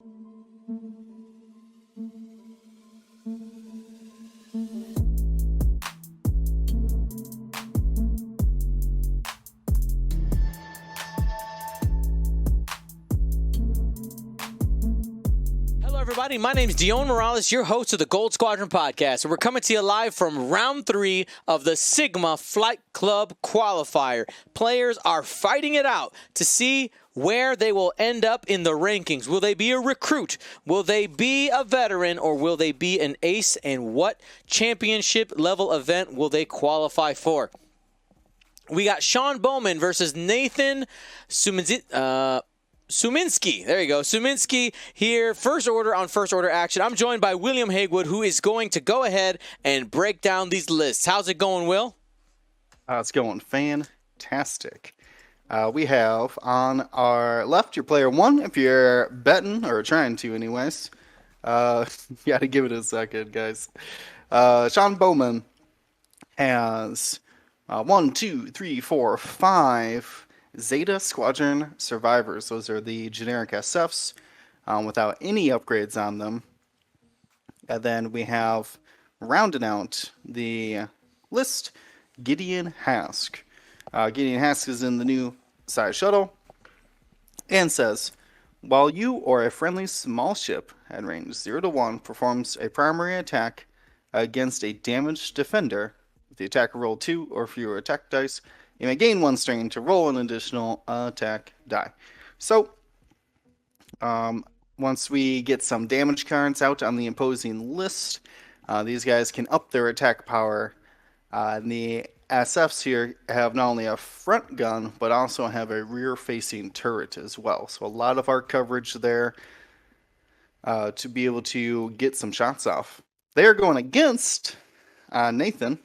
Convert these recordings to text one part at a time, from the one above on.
Everybody, my name is Dion Morales, your host of the Gold Squadron podcast, and we're coming to you live from round 3 of the Sigma Flight Club Qualifier. Players are fighting it out to see where they will end up in the rankings. Will they be a recruit? Will they be a veteran? Or will they be an ace? And what championship level event will they qualify for? We got Sean Bowman versus Nathan Szuminski. There you go. Szuminski here, first order action. I'm joined by William Haywood, who is going to go ahead and break down these lists. How's it going, Will? It's going fantastic. We have on our left your player 1, if you're betting, or trying to anyways. You got to give it a second, guys. Sean Bowman has 1, 2, 3, 4, 5... Zeta Squadron Survivors. Those are the generic SFs without any upgrades on them. And then we have, rounding out the list, Gideon Hask. Gideon Hask is in the new size shuttle and says, while you or a friendly small ship at range 0 to 1 performs a primary attack against a damaged defender, with the attacker roll 2 or fewer attack dice, you may gain 1 strain to roll an additional attack die. So, once we get some damage cards out on the imposing list, these guys can up their attack power. And the SFs here have not only a front gun, but also have a rear-facing turret as well. So a lot of arc coverage there to be able to get some shots off. They are going against Nathan.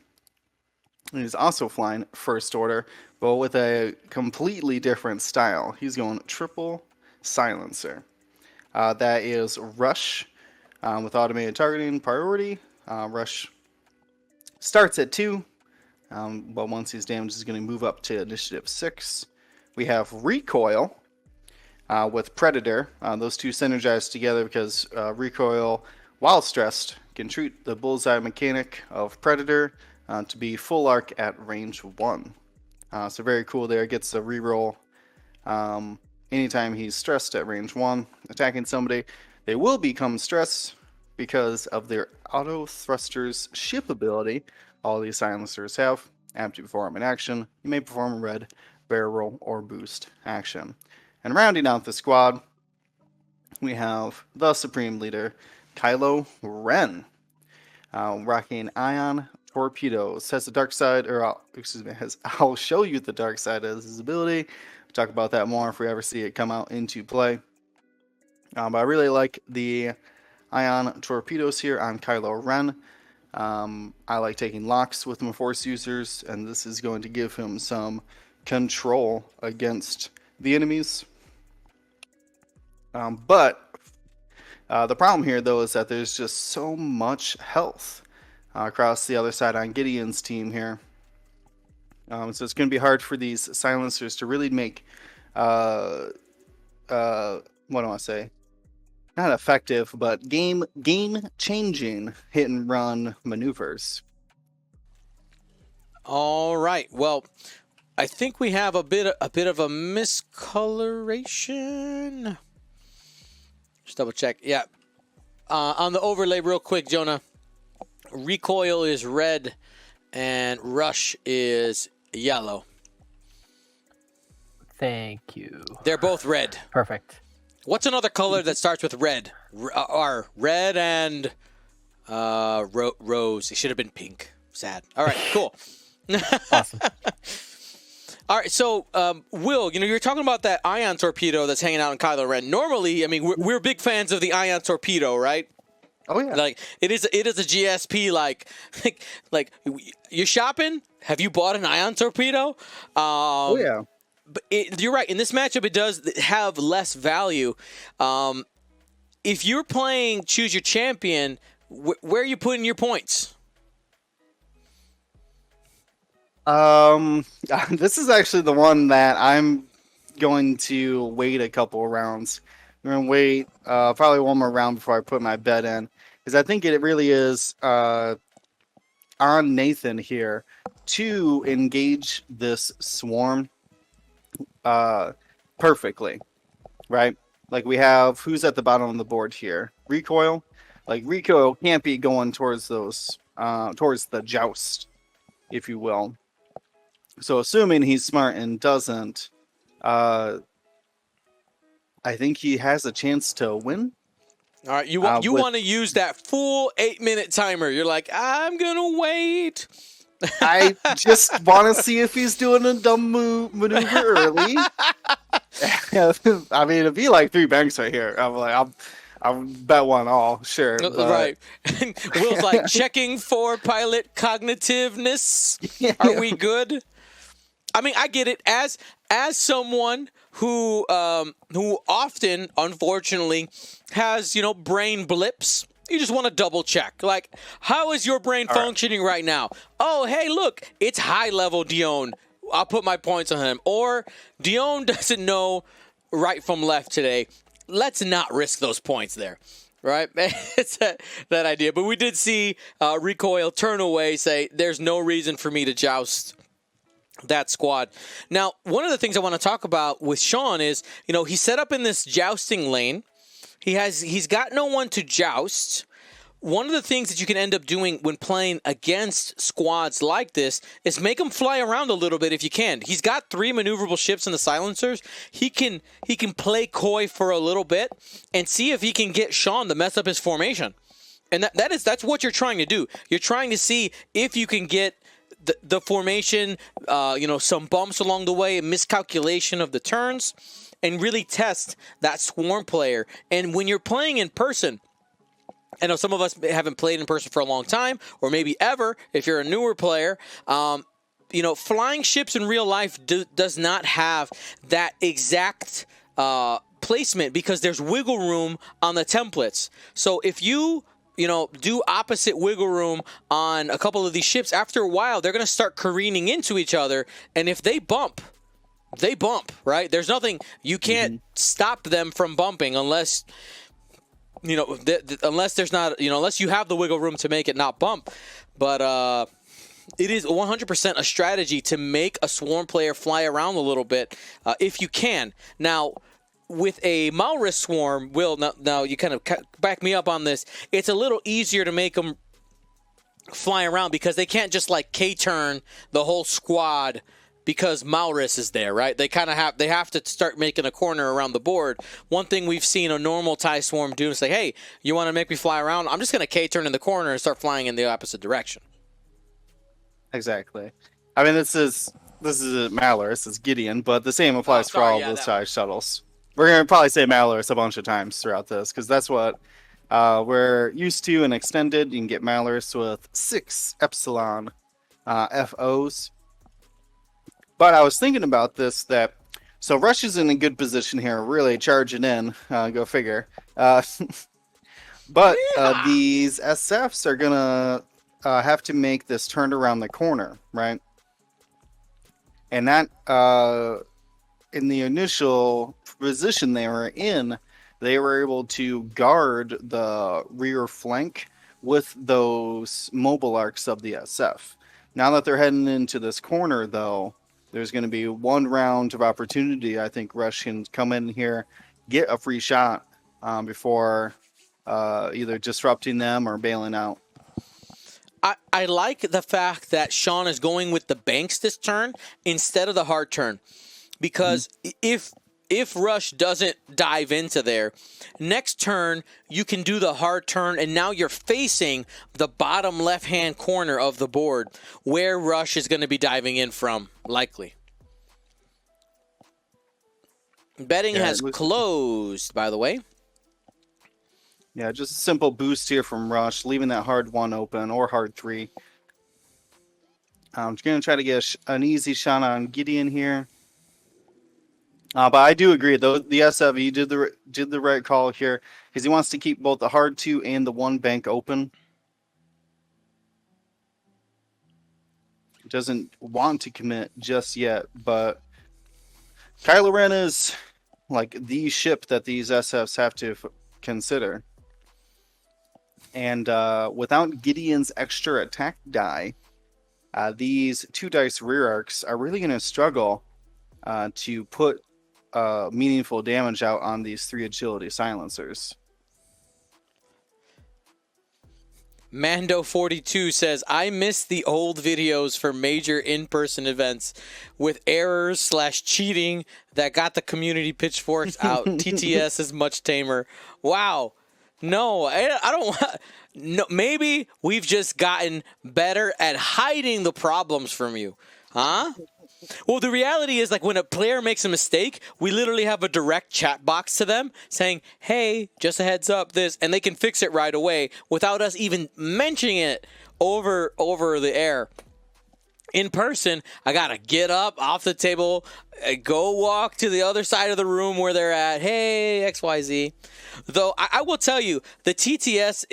He's also flying first order, but with a completely different style. He's going triple silencer. That is Rush with automated targeting priority. Rush starts at 2, but once he's damaged, he's going to move up to initiative 6. We have Recoil with Predator. Those two synergize together because Recoil, while stressed, can treat the bullseye mechanic of Predator to be full arc at range 1. So very cool there. Gets a reroll anytime he's stressed at range 1. Attacking somebody, they will become stressed because of their auto thrusters ship ability. All these silencers have. After you perform an action, you may perform a red, barrel roll, or boost action. And rounding out the squad, we have the Supreme Leader, Kylo Ren, rocking Ion Torpedoes. Has the dark side, or I'll show you the dark side as his ability. We'll talk about that more if we ever see it come out into play. But I really like the Ion Torpedoes here on Kylo Ren. I like taking locks with my Force users, and this is going to give him some control against the enemies. But the problem here, though, is that there's just so much health across the other side on Gideon's team here. So it's going to be hard for these silencers to really make, what do I want to say? Not effective, but game-changing hit-and-run maneuvers. All right. Well, I think we have a bit of a miscoloration. Just double check. Yeah. On the overlay real quick, Jonah. Recoil is red and Rush is yellow. Thank you. They're both red. Perfect. What's another color that starts with red? Red and rose. It should have been pink. Sad. All right, cool. Awesome. All right, so Will, you're talking about that ion torpedo that's hanging out in Kylo Ren. Normally, I mean, we're big fans of the ion torpedo, right? Oh yeah. Like it is a GSP. Like you're shopping. Have you bought an ion torpedo? Oh yeah. But you're right. In this matchup, it does have less value. If you're playing Choose Your Champion, where are you putting your points? This is actually the one that I'm going to wait a couple of rounds I'm going to wait probably one more round before I put my bet in. Because I think it really is on Nathan here to engage this swarm perfectly, right? Like we have, who's at the bottom of the board here? Recoil. Like recoil can't be going towards those, towards the joust, if you will. So assuming he's smart and doesn't, I think he has a chance to win. All right, you want to use that full 8-minute timer. You're like, I'm gonna wait. I just want to see if he's doing a dumb maneuver early. I mean, it'd be like 3 banks right here. I'm like, I'll bet one all, sure. But... Right. Will's like checking for pilot cognitiveness. Are we good? I mean, I get it. As someone who often, unfortunately, has brain blips. You just want to double check. Like, how is your brain functioning right now? Oh, hey, look, it's high level Dion. I'll put my points on him. Or Dion doesn't know right from left today. Let's not risk those points there. Right? It's that idea. But we did see Recoil turn away, say, there's no reason for me to joust that squad. Now, one of the things I want to talk about with Sean is, he's set up in this jousting lane. He's got no one to joust. One of the things that you can end up doing when playing against squads like this is make them fly around a little bit if you can. He's got 3 maneuverable ships in the silencers. He can play coy for a little bit and see if he can get Sean to mess up his formation. And that's what you're trying to do. You're trying to see if you can get the formation, some bumps along the way, a miscalculation of the turns, and really test that swarm player. And when you're playing in person, I know some of us haven't played in person for a long time, or maybe ever, if you're a newer player. Flying ships in real life does not have that exact placement because there's wiggle room on the templates. So if you do opposite wiggle room on a couple of these ships, after a while, they're going to start careening into each other. And if they bump, right? There's nothing, you can't stop them from bumping unless, unless there's not, unless you have the wiggle room to make it not bump. But it is 100% a strategy to make a swarm player fly around a little bit if you can. Now, with a Malris swarm, Will, now you kind of back me up on this. It's a little easier to make them fly around because they can't just like K-turn the whole squad because Malris is there, right? They have to start making a corner around the board. One thing we've seen a normal TIE swarm do is say, hey, you want to make me fly around? I'm just going to K-turn in the corner and start flying in the opposite direction. Exactly. I mean, this is Malris, it's Gideon, but the same applies for all those TIE shuttles. We're going to probably say Malris a bunch of times throughout this, because that's what we're used to in Extended. You can get Malris with 6 Epsilon FOs. But I was thinking about this, so Rush is in a good position here, really charging in, go figure. But these SFs are going to have to make this turn around the corner, right? And that, in the initial position they were in, they were able to guard the rear flank with those mobile arcs of the SF. Now that they're heading into this corner, though, there's going to be one round of opportunity. I think Rush can come in here, get a free shot before either disrupting them or bailing out. I like the fact that Sean is going with the banks this turn instead of the hard turn. Because if Rush doesn't dive into there, next turn you can do the hard turn, and now you're facing the bottom left-hand corner of the board where Rush is going to be diving in from, likely. Betting has closed, by the way. Yeah, just a simple boost here from Rush, leaving that hard 1 open, or hard 3. I'm just going to try to get an easy shot on Gideon here. But I do agree, though, the SF, did the right call here, because he wants to keep both the hard 2 and the 1 bank open. He doesn't want to commit just yet, but Kylo Ren is like the ship that these SFs have to consider. And without Gideon's extra attack die, these 2 dice rear arcs are really going to struggle to put meaningful damage out on these 3 agility silencers. Mando42 says, I miss the old videos for major in-person events with errors / cheating that got the community pitchforks out. TTS is much tamer. Wow. No, I don't want... No, maybe we've just gotten better at hiding the problems from you. Huh? Well, the reality is, like, when a player makes a mistake, we literally have a direct chat box to them saying, hey, just a heads up, this, and they can fix it right away without us even mentioning it over the air. In person, I got to get up off the table, go walk to the other side of the room where they're at. Hey, XYZ. Though I will tell you, the TTS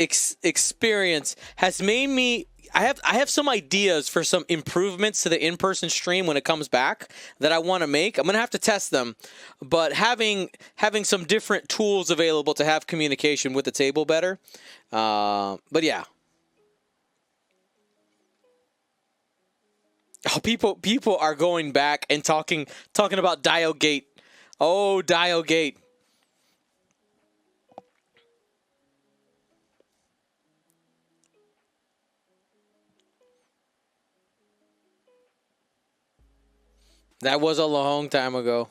experience has made me... I have some ideas for some improvements to the in-person stream when it comes back that I want to make. I'm going to have to test them, but having some different tools available to have communication with the table better. But yeah. Oh, people are going back and talking about Diogate. Oh, Diogate. That was a long time ago.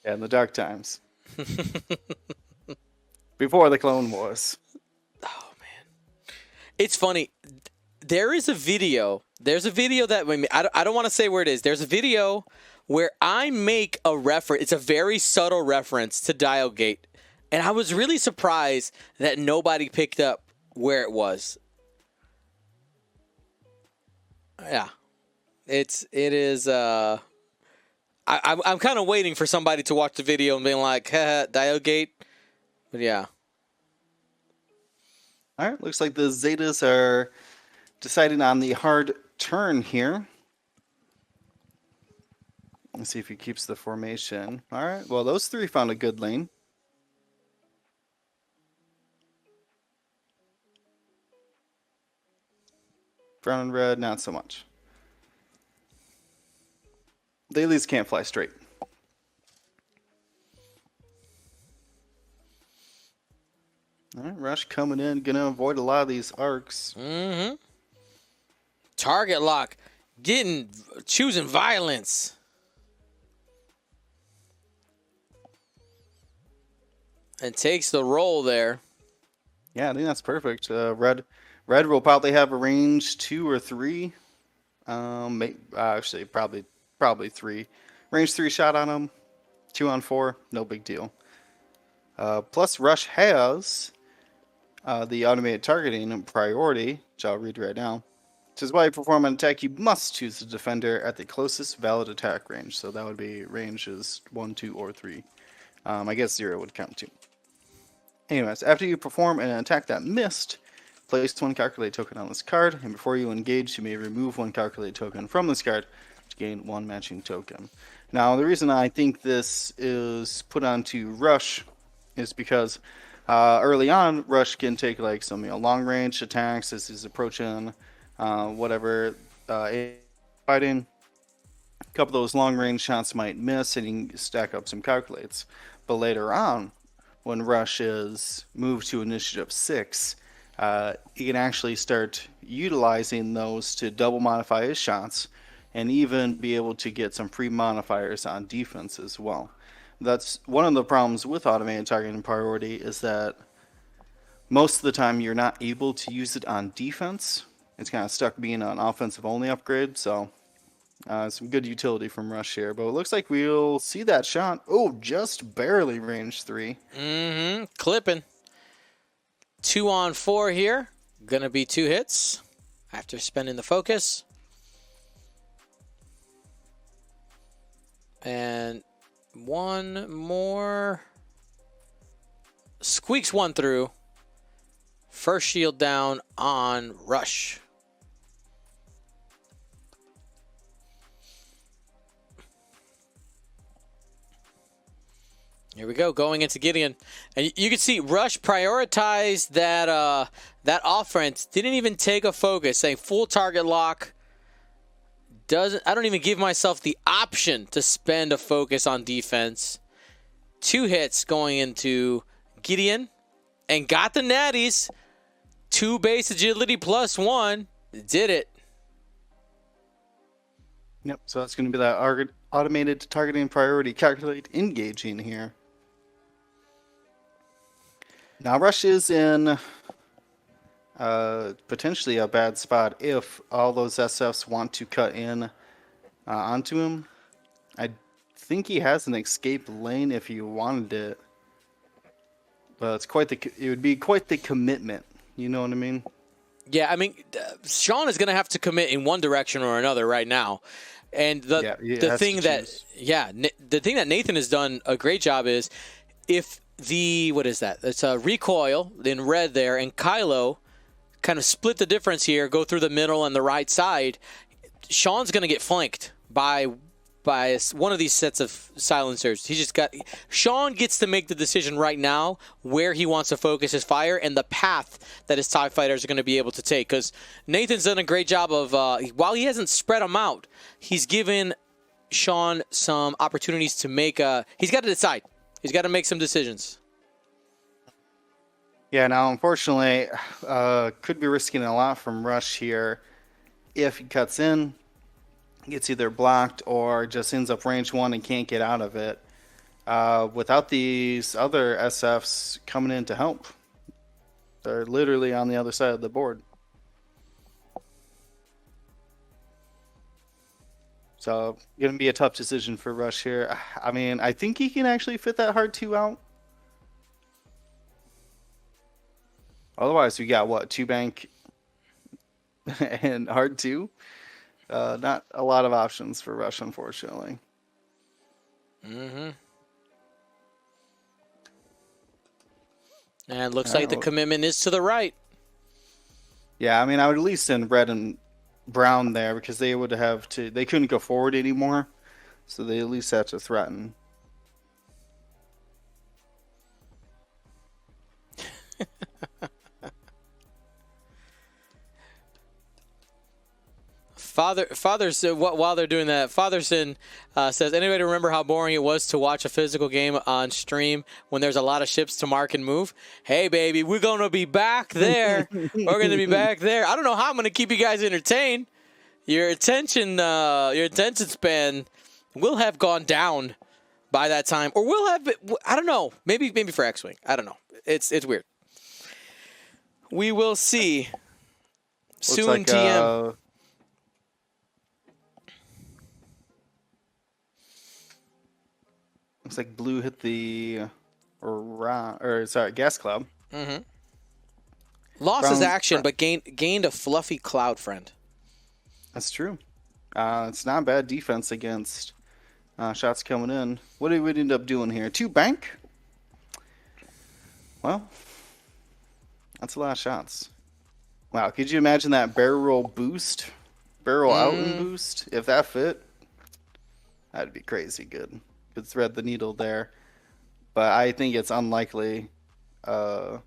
Yeah, in the dark times. Before the Clone Wars. Oh, man. It's funny. There's a video that, I don't want to say where it is. There's a video where I make a reference. It's a very subtle reference to Diogate. And I was really surprised that nobody picked up where it was. Yeah. It is. I'm kind of waiting for somebody to watch the video and being like, Diogate. But yeah. All right, looks like the Zetas are deciding on the hard turn here. Let's see if he keeps the formation. All right, well, those 3 found a good lane. Brown and red, not so much. They at least can't fly straight. All right, Rush coming in, gonna avoid a lot of these arcs. Mm-hmm. Target lock, choosing violence. And takes the roll there. Yeah, I think that's perfect. Red will probably have a range 2 or 3. Actually, probably 3. Range 3 shot on him. 2 on 4, no big deal. Plus, Rush has the automated targeting priority, which I'll read right now. It says, while you perform an attack, you must choose the defender at the closest valid attack range. So that would be ranges 1, 2, or 3. I guess 0 would count too. Anyways, after you perform an attack that missed, place 1 calculate token on this card, and before you engage, you may remove 1 calculate token from this card to gain 1 matching token. Now, the reason I think this is put onto Rush is because early on, Rush can take like some long range attacks as he's approaching whatever fighting. A couple of those long range shots might miss, and you can stack up some calculates. But later on, when Rush is moved to initiative 6, he can actually start utilizing those to double modify his shots and even be able to get some free modifiers on defense as well. That's one of the problems with automated targeting priority, is that most of the time you're not able to use it on defense. It's kind of stuck being an offensive only upgrade, so some good utility from Rush here. But it looks like we'll see that shot. Oh, just barely range 3. Mm-hmm. Clipping. 2 on 4 here. Gonna be 2 hits after spending the focus. And 1 more. Squeaks 1 through. First shield down on Rush. Here we go, going into Gideon. And you can see Rush prioritized that offense. Didn't even take a focus, saying full target lock. I don't even give myself the option to spend a focus on defense. 2 hits going into Gideon and got the natties. 2 base agility plus 1. Did it. Yep, so that's going to be that automated targeting priority calculate engaging here. Now Rush is in potentially a bad spot if all those SFs want to cut in onto him. I think he has an escape lane if he wanted it, but it would be quite the commitment. You know what I mean? Yeah, I mean, Sean is going to have to commit in one direction or another right now. And the thing that Nathan has done a great job is if it's a recoil in red there, and Kylo kind of split the difference here, go through the middle and the right side, Sean's going to get flanked by one of these sets of silencers. Sean gets to make the decision right now where he wants to focus his fire and the path that his TIE fighters are going to be able to take. Because Nathan's done a great job of, while he hasn't spread them out, he's given Sean some opportunities to make he's got to decide. He's got to make some decisions. Yeah, now unfortunately, could be risking a lot from Rush here. If he cuts in, gets either blocked or just ends up range 1 and can't get out of it. Without these other SFs coming in to help. They're literally on the other side of the board. So, going to be a tough decision for Rush here. I mean, I think he can actually fit that hard 2 out. Otherwise, we got, 2 bank and hard 2? Not a lot of options for Rush, unfortunately. Mm-hmm. And looks like the commitment is to the right. Yeah, I mean, I would at least send red and brown there because they couldn't go forward anymore. So they at least have to threaten. While they're doing that, Fatherson says, anybody remember how boring it was to watch a physical game on stream when there's a lot of ships to mark and move? Hey, baby, we're going to be back there. We're going to be back there. I don't know how I'm going to keep you guys entertained. Your attention span will have gone down by that time. Or will have, I don't know, maybe for X-Wing. I don't know. It's weird. We will see. Soon, like, TM. Looks like blue hit the gas cloud. Mm-hmm. Lost his action, but gained a fluffy cloud friend. That's true. It's not bad defense against shots coming in. What did we end up doing here? 2 bank? Well, that's a lot of shots. Wow, could you imagine that barrel roll boost? Barrel out and boost? If that fit, that'd be crazy good. Could thread the needle there. But I think it's unlikely. Oh,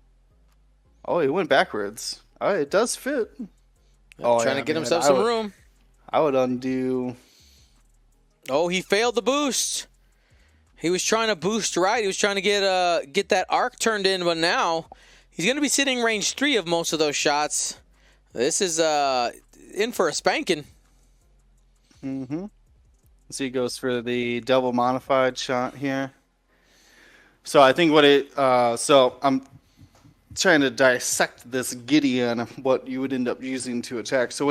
he went backwards. Oh, it does fit. Trying to get himself some room. I would undo. Oh, he failed the boost. He was trying to boost right. He was trying to get that arc turned in, but now he's going to be sitting range 3 of most of those shots. This is in for a spanking. Mm-hmm. So he goes for the double modified shot here. So I think so I'm trying to dissect this Gideon, what you would end up using to attack. So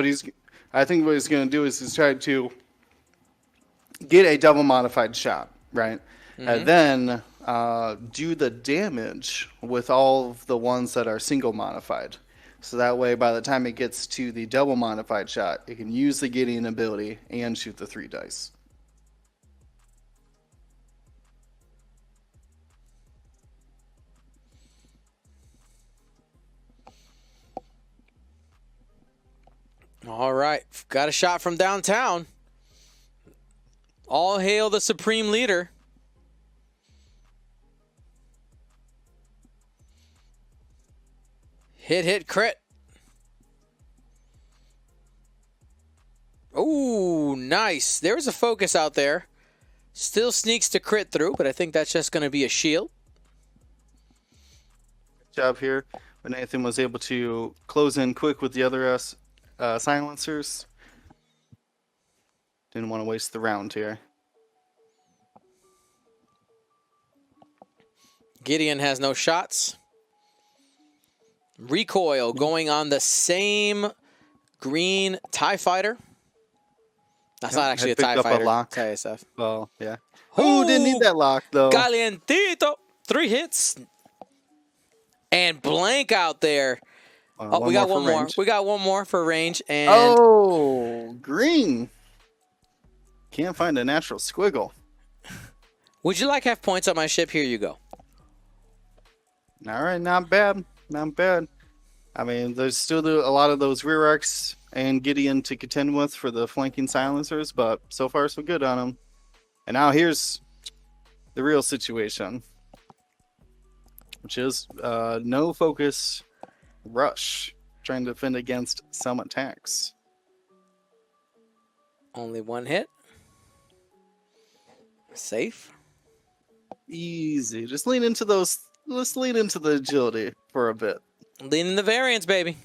I think what he's going to do is he's trying to get a double modified shot, right? Mm-hmm. And then do the damage with all of the ones that are single modified. So that way, by the time it gets to the double modified shot, it can use the Gideon ability and shoot the 3 dice. All right, got a shot from downtown. All hail the supreme leader. Hit, crit. Ooh, nice. There's a focus out there. Still sneaks to crit through, but I think that's just going to be a shield. Good job here. But Nathan was able to close in quick with the other silencers. Didn't want to waste the round here. Gideon has no shots. Recoil going on the same green TIE fighter. That's not actually a TIE fighter. Lock. TIE SF. Well, yeah. Who didn't need that lock, though? Calientito. 3 hits. And blank out there. Oh, we got one more. Range. We got one more for range. And oh, green. Can't find a natural squiggle. would you like half points on my ship? Here you go. All right, not bad. Not bad. I mean, there's still a lot of those rear arcs and Gideon to contend with for the flanking silencers, but so far so good on them. And now here's the real situation, which is no focus rush, trying to defend against some attacks. Only one hit. Safe. Easy. Just lean into those. Let's lean into the agility for a bit. Lean in the variance, baby.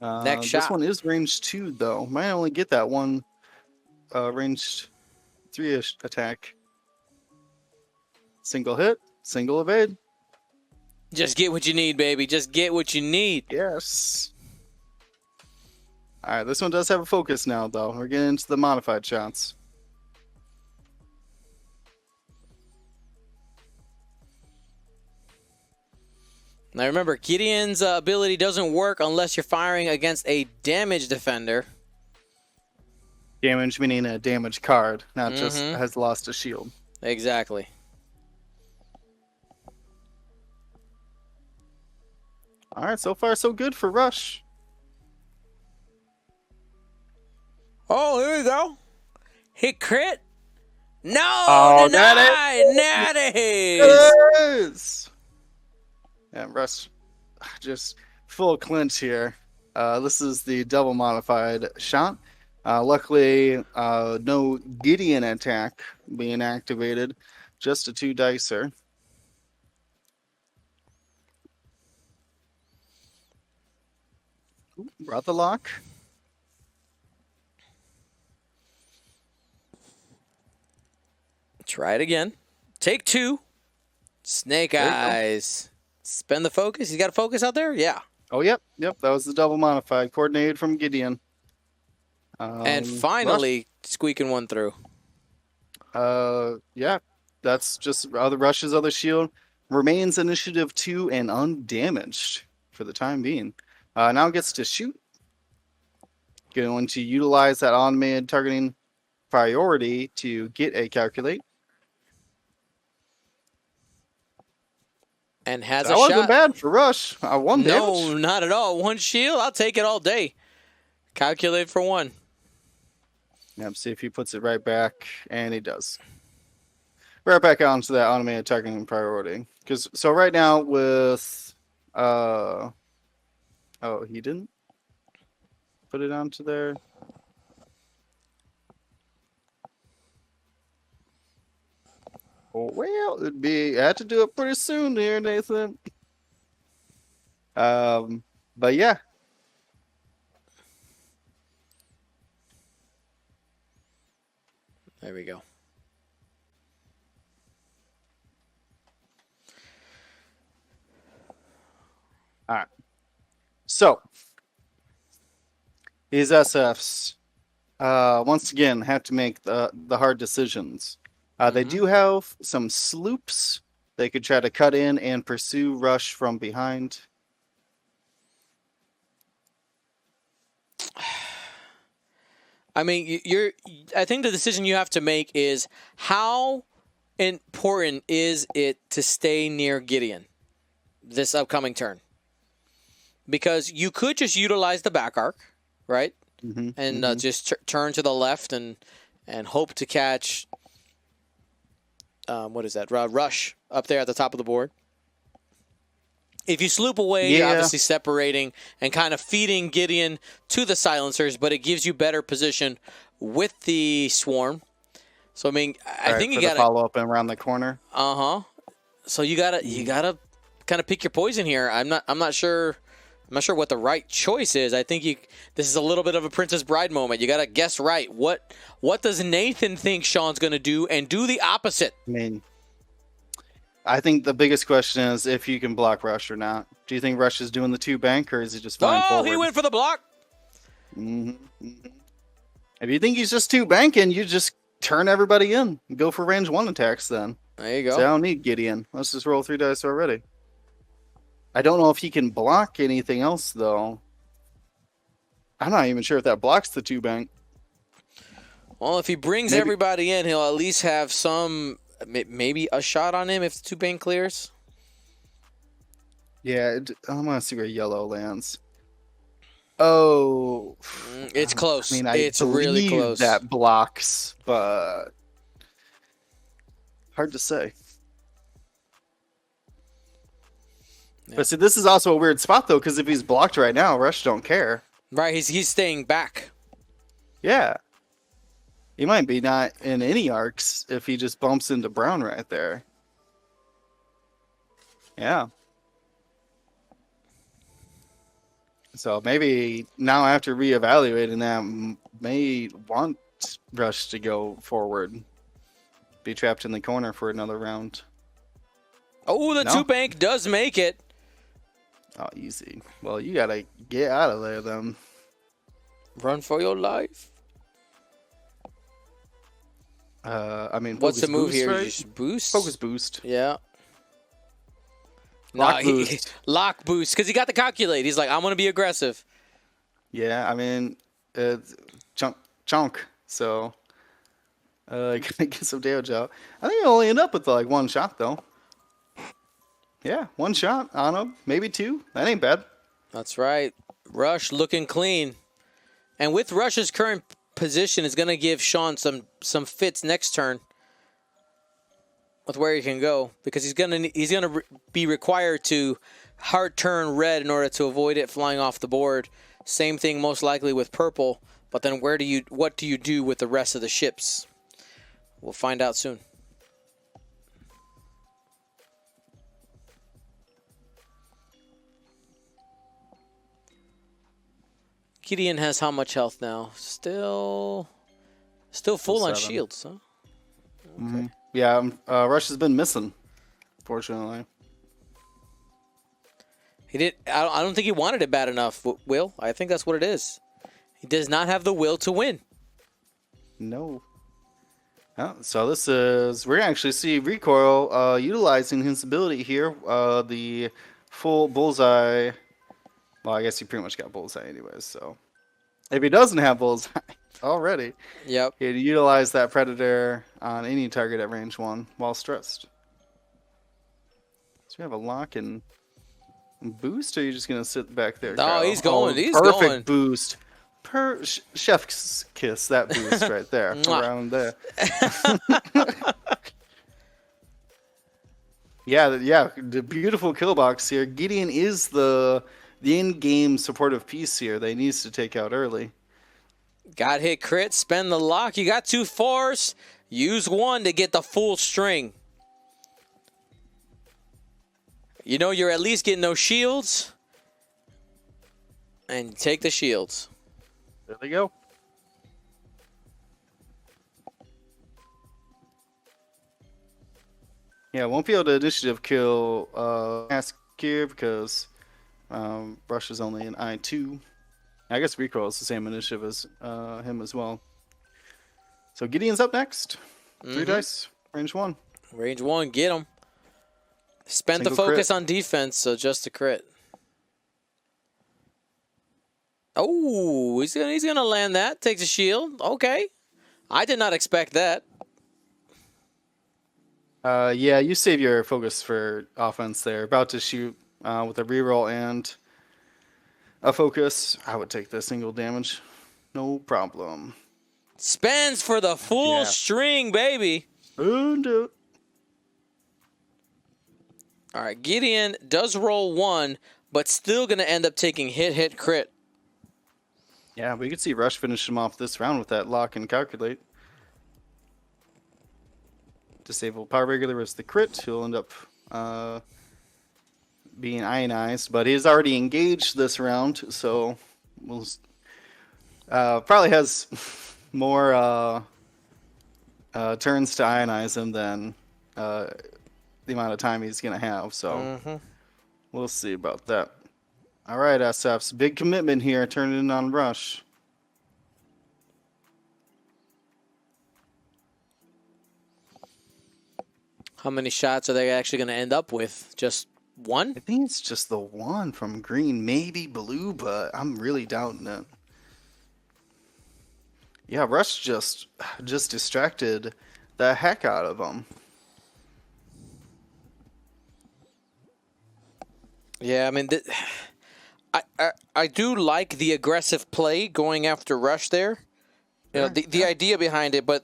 Next shot. This one is range 2, though. Might only get that one ranged 3-ish attack. Single hit, single evade. Just get what you need, baby. Just get what you need. Yes. All right, this one does have a focus now, though. We're getting into the modified shots. Now remember, Gideon's ability doesn't work unless you're firing against a damage defender. Damage meaning a damage card, not just has lost a shield. Exactly. All right, so far so good for Rush. Oh, here we go. Hit crit. No, Oh, denied. Natties. Yes! Yeah, Rush just full clinch here. This is the double modified shot. Luckily, no Gideon attack being activated, just a 2-dicer. Brought the lock. Try it again. Take 2. Snake eyes. Spend the focus. He's got a focus out there? Yeah. Oh, yep. That was the double modified. Coordinated from Gideon. And finally, squeaking one through. Yeah. That's just Rush's other shield. Remains initiative 2 and undamaged for the time being. Now gets to shoot. Going to utilize that automated targeting priority to get a calculate. And has that a shot. That wasn't bad for Rush. One damage. No, not at all. 1 shield. I'll take it all day. Calculate for 1. Yep, see if he puts it right back. And he does. Right back onto that automated targeting priority. So right now with... oh, he didn't put it onto there. Oh, well, I had to do it pretty soon here, Nathan. But yeah. There we go. All right. So, these SFs, once again, have to make the hard decisions. They do have some sloops. They could try to cut in and pursue Rush from behind. I mean, I think the decision you have to make is how important is it to stay near Gideon this upcoming turn? Because you could just utilize the back arc, right? And just turn to the left and hope to catch... what is that? Rush up there at the top of the board. If you sloop away, you're obviously separating and kind of feeding Gideon to the silencers, but it gives you better position with the swarm. So I mean, I think you got to follow up and around the corner. So you gotta kind of pick your poison here. I'm not sure what the right choice is. I think this is a little bit of a Princess Bride moment. You gotta guess right. What does Nathan think Sean's gonna do, and do the opposite? I mean, I think the biggest question is if you can block Rush or not. Do you think Rush is doing the 2-bank, or is he just flying forward? He went for the block. If you think he's just 2-banking, you just turn everybody in and go for range 1 attacks then. There you go. So I don't need Gideon. Let's just roll 3 dice already. I don't know if he can block anything else, though. I'm not even sure if that blocks the 2-bank. Well, if he brings everybody in, he'll at least have maybe a shot on him if the 2-bank clears. Yeah, I want to see where yellow lands. Oh. It's close. I mean, it's really close. That blocks, but hard to say. Yeah. But see, this is also a weird spot, though, because if he's blocked right now, Rush don't care. Right, he's staying back. Yeah. He might be not in any arcs if he just bumps into Brown right there. Yeah. So maybe now after reevaluating that, may want Rush to go forward. Be trapped in the corner for another round. Oh, the 2-bank does make it. Oh, easy. Well, you gotta get out of there then. Run for your life. I mean, what's the move boost, here? Right? Just boost? Focus boost. Yeah. Lock boost. Lock boost, because he got the calculate. He's like, I'm going to be aggressive. Yeah, I mean, it's chunk. So, gonna get some damage out. I think he'll only end up with like 1 shot, though. Yeah, 1 shot on him. Maybe 2. That ain't bad. That's right. Rush looking clean. And with Rush's current position, is going to give Sean some fits next turn with where he can go, because he's gonna be required to hard turn red in order to avoid it flying off the board. Same thing most likely with purple, but then what do you do with the rest of the ships? We'll find out soon. Gideon has how much health now? Still full on shields, huh? Okay. Yeah, Rush has been missing, fortunately. He did. I don't think he wanted it bad enough, Will. I think that's what it is. He does not have the will to win. No. Oh, so this is... We're going to actually see Recoil utilizing his ability here. The full bullseye... Well, I guess he pretty much got bullseye anyways, so... If he doesn't have bullseye already, yep, he'd utilize that Predator on any target at range 1 while stressed. So we have a lock and boost, or are you just going to sit back there, Kyle? Oh, he's going. He's perfect going. Boost. Chef's kiss, that boost right there. Around there. Yeah, the beautiful kill box here. Gideon is the in-game supportive piece here that he needs to take out early. Got hit crit, spend the lock. You got 2 force. Use 1 to get the full string. You know you're at least getting those shields. And take the shields. There they go. Yeah, won't be able to initiative kill Ask here because Rush is only an I2. I guess Recoil is the same initiative as him as well. So Gideon's up next. 3 dice, range 1. Range 1, get him. Spent Single the focus crit. on defense, so just a crit. Oh, he's gonna land that. Takes a shield. Okay. I did not expect that. Yeah, you save your focus for offense there. About to shoot with a reroll and a focus. I would take the single damage. No problem. Spends for the full string, baby. And All All right, Gideon does roll 1, but still going to end up taking hit, crit. Yeah, we could see Rush finish him off this round with that lock and calculate. Disable power regular is the crit. He'll end up being ionized, but he's already engaged this round, so we'll probably has more turns to ionize him than the amount of time he's going to have. So we'll see about that. All right, SFs. Big commitment here. Turn it in on Rush. How many shots are they actually going to end up with? Just one? I think it's just the one from green, maybe blue, but I'm really doubting it. Yeah, Rush just distracted the heck out of him. Yeah, I mean, I do like the aggressive play going after Rush there. You know, the idea behind it, but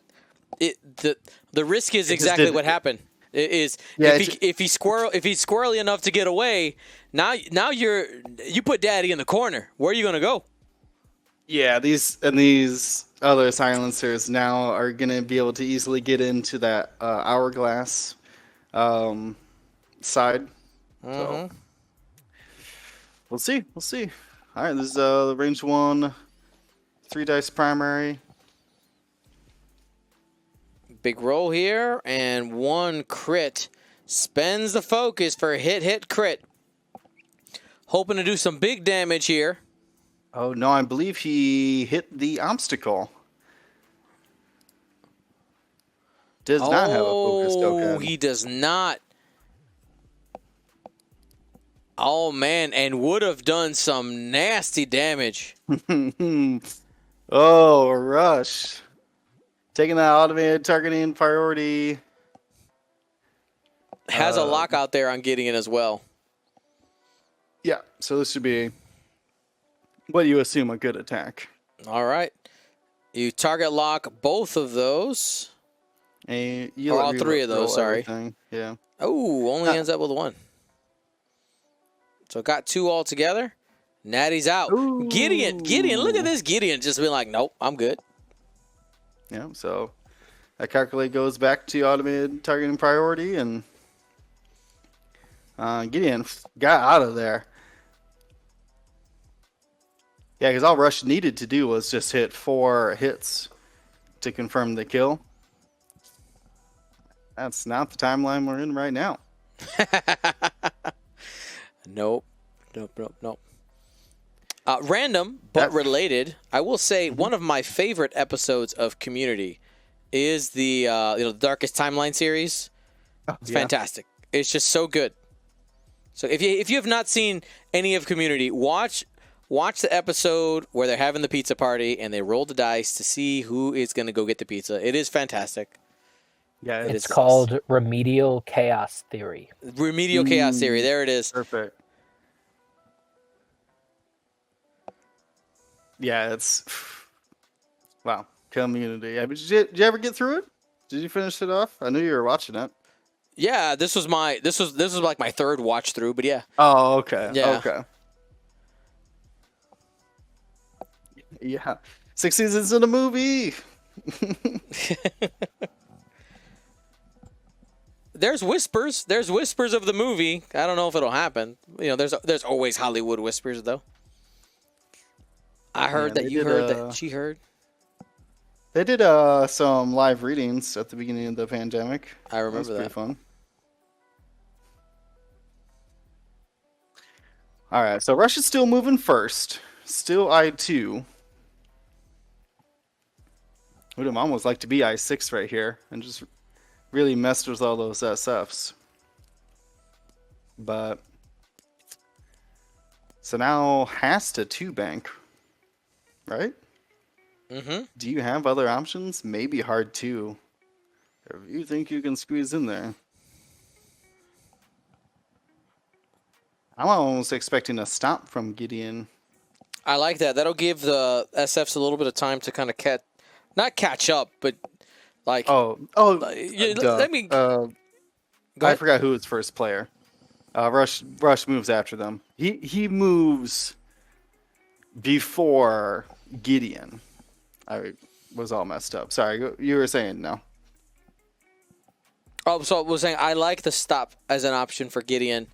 the risk is exactly what happened. It is if he's squirrely enough to get away, now you put Daddy in the corner. Where are you gonna go? Yeah, these other silencers now are gonna be able to easily get into that hourglass side. So we'll see. All right, this is the range 1, 3 dice primary. Big roll here, and 1 crit. Spends the focus for hit, crit. Hoping to do some big damage here. Oh, no, I believe he hit the obstacle. Does not have a focus token. Oh, he does not. Oh, man, and would have done some nasty damage. Oh, Rush. Taking that automated targeting priority. Has a lock out there on Gideon as well. Yeah, so this should be what you assume a good attack. All right. You target lock both of those. Or all 3 of those, sorry. Everything. Yeah. Oh, only ends up with 1. So got 2 all together. Natty's out. Ooh. Gideon, look at this. Gideon just been like, nope, I'm good. Yeah, so that calculate goes back to automated targeting priority, and Gideon got out of there. Yeah, because all Rush needed to do was just hit 4 hits to confirm the kill. That's not the timeline we're in right now. Nope. Random but related, I will say one of my favorite episodes of Community is the Darkest Timeline series. It's fantastic. It's just so good. So if you have not seen any of Community, watch the episode where they're having the pizza party and they roll the dice to see who is going to go get the pizza. It is fantastic. Yeah, it's called Remedial Chaos Theory. Remedial Chaos Theory. There it is. Perfect. Yeah, it's wow. Community. Yeah, but did you ever get through it? Did you finish it off? I knew you were watching it. Yeah, this was like my 3rd watch through, but yeah. Oh, okay. Yeah. Okay. Yeah. 6 seasons in a movie. There's whispers of the movie. I don't know if it'll happen. You know, there's always Hollywood whispers though. I heard that you heard that she heard. They did some live readings at the beginning of the pandemic. I remember that. Pretty fun. All right, so Rush is still moving first. Still I2. Would have almost liked to be I6 right here and just really messed with all those SFs. But so now has to 2 bank, right? Do you have other options? Maybe hard 2. If you think you can squeeze in there. I'm almost expecting a stop from Gideon. I like that. That'll give the SFs a little bit of time to kind of not catch up, but like. I forgot who was first player. Rush moves after them. He moves before Gideon. I was all messed up. Sorry, you were saying no. Oh, so I was saying I like the stop as an option for Gideon,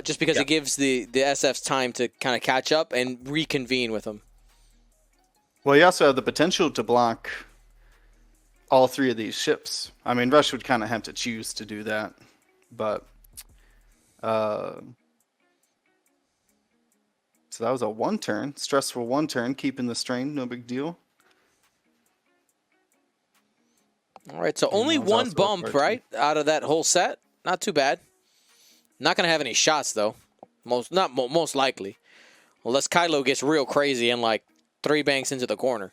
just because it gives the SFs time to kind of catch up and reconvene with them. Well, you also have the potential to block all three of these ships. I mean, Rush would kind of have to choose to do that, but so that was a 1 turn, stressful 1 turn, keeping the strain, no big deal. All right, so only one bump, right, out of that whole set. Not too bad. Not going to have any shots, though. Most likely. Unless Kylo gets real crazy and, like, 3 banks into the corner.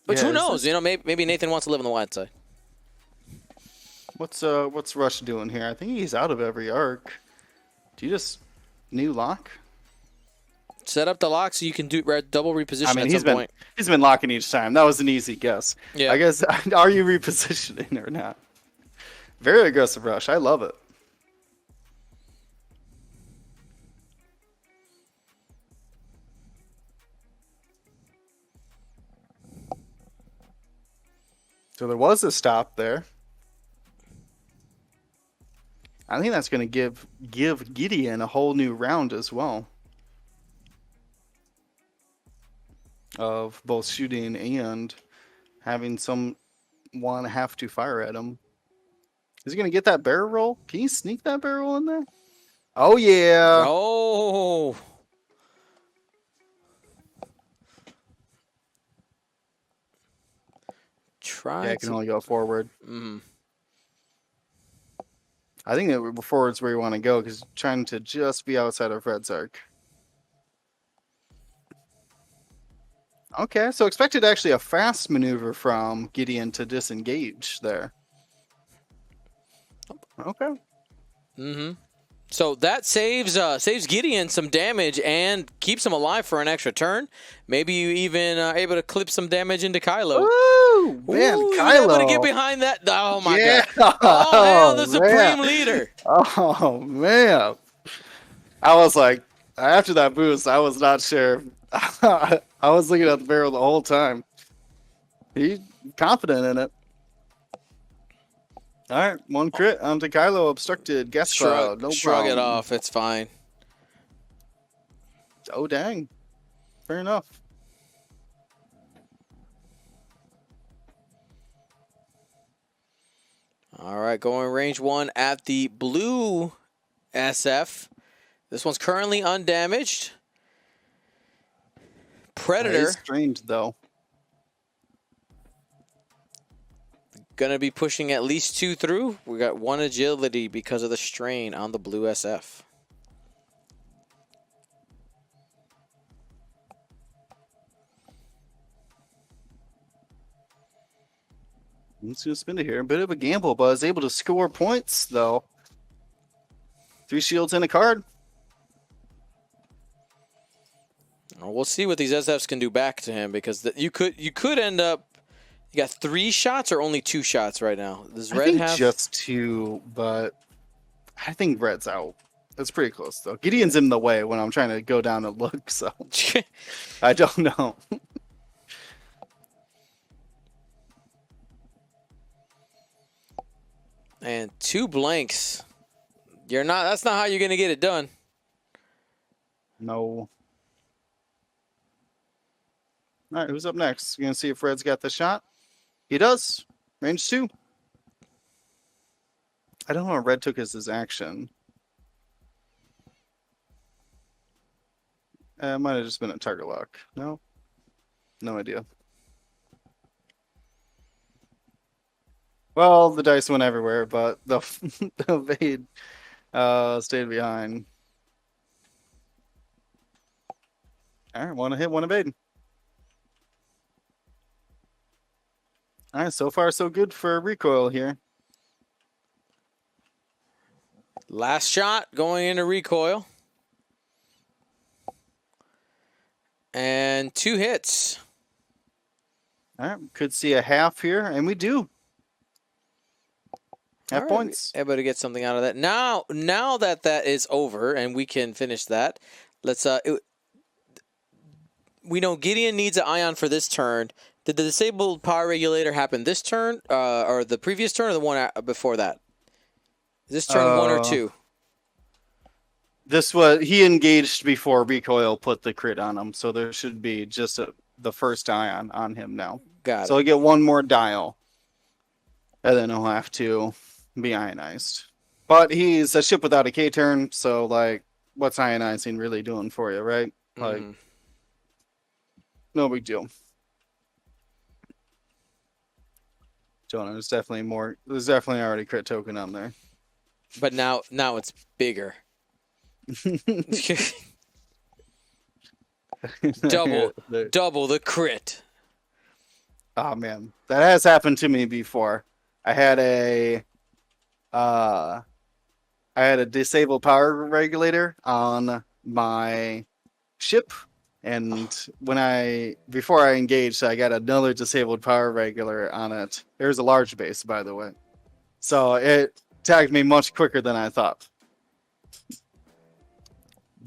But who knows? You know, maybe Nathan wants to live on the wide side. What's Rush doing here? I think he's out of every arc. Do you just new lock? Set up the lock so you can do double reposition at some point. He's been locking each time. That was an easy guess. Yeah. I guess, are you repositioning or not? Very aggressive Rush. I love it. So there was a stop there. I think that's going to give Gideon a whole new round as well. Of both shooting and having someone have to fire at him. Is he going to get that barrel roll? Can you sneak that barrel roll in there? Oh, yeah. Oh. Yeah, I can only go forward. Mm-hmm. I think that forward's where you want to go because trying to just be outside of Red's arc. Okay, so expected actually a fast maneuver from Gideon to disengage there. Okay. Mm-hmm. So that saves Gideon some damage and keeps him alive for an extra turn. Maybe you even able to clip some damage into Kylo. Ooh, man, Kylo. Able to get behind that. Oh, my God. Oh, hell, the Supreme Leader. Oh, man. I was like, after that boost, I was not sure. I was looking at the barrel the whole time. He's confident in it. All right, 1 crit onto Kylo, obstructed gas cloud. No shrug problem. it off. It's fine. Oh, dang. Fair enough. All right, going range 1 at the blue SF. This one's currently undamaged. Predator. He's strained, though. Going to be pushing at least 2 through. We got 1 agility because of the strain on the blue SF. He's going to spin it here. A bit of a gamble, but is able to score points, though. 3 shields and a card. We'll see what these SFs can do back to him because you could end up. You got 3 shots or only 2 shots right now? Does Red have just 2? But I think Red's out. That's pretty close though. Gideon's in the way when I'm trying to go down and look, so I don't know. And 2 blanks. That's not how you're gonna get it done. No. All right, who's up next? You're gonna see if Red's got the shot. He does. Range 2. I don't know what Red took as his action. It might have just been a target lock. No? No idea. Well, the dice went everywhere, but the evade stayed behind. All right, 1 hit, 1 evade. All right, so far so good for recoil here. Last shot going into recoil. And 2 hits. All right, could see a half here, and we do. Have points. Everybody get something out of that. Now that is over and we can finish that, let's we know Gideon needs an ion for this turn. Did the disabled power regulator happen this turn, or the previous turn, or the one before that? Is this turn 1 or 2? He engaged before recoil put the crit on him, so there should be just the first ion on him now. Got it. So he'll get one more dial, and then he'll have to be ionized. But he's a ship without a K turn, so like, what's ionizing really doing for you, right? Like, no big deal. Jonah, there's definitely already crit token on there. But now it's bigger. double the crit. Oh man, that has happened to me before. I had a disabled power regulator on my ship, and before I engaged, I got another disabled power regulator on it. There's a large base, by the way, so it tagged me much quicker than I thought.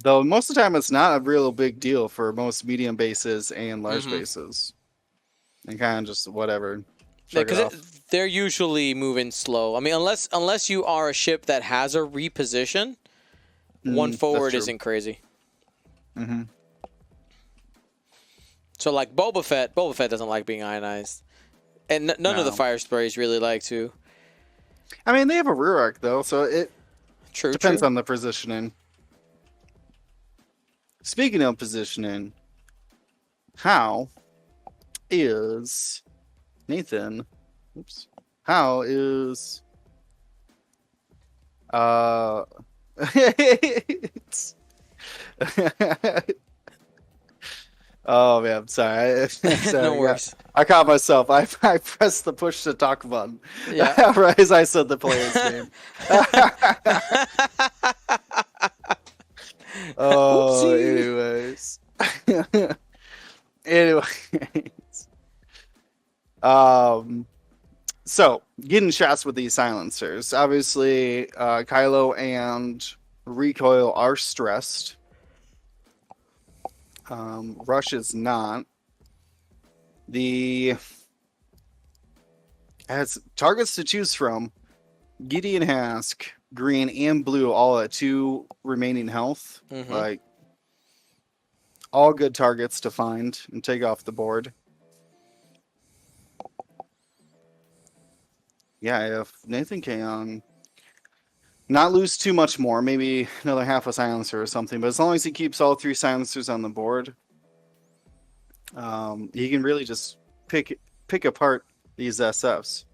Though most of the time it's not a real big deal for most medium bases and large bases. And kind of just whatever. Yeah, because they're usually moving slow. I mean, unless you are a ship that has a reposition, one forward isn't crazy. Mm-hmm. So like Boba Fett doesn't like being ionized. And none of the fire sprays really like to. I mean, they have a rear arc, though, so it depends on the positioning. Speaking of positioning, how is Nathan? Oops. How is Oh man, I'm sorry. No worries. I caught myself. I pressed the push to talk button. Yeah. Right as I said the player's name. Oh, anyways. So getting shots with these silencers. Obviously, Kylo and recoil are stressed. Rush is not. Has targets to choose from. Gideon has green and blue all at 2 remaining health. Like, all good targets to find and take off the board. Yeah, if Nathan can not lose too much more, maybe another half a silencer or something, but as long as he keeps all 3 silencers on the board, he can really just pick apart these SFs.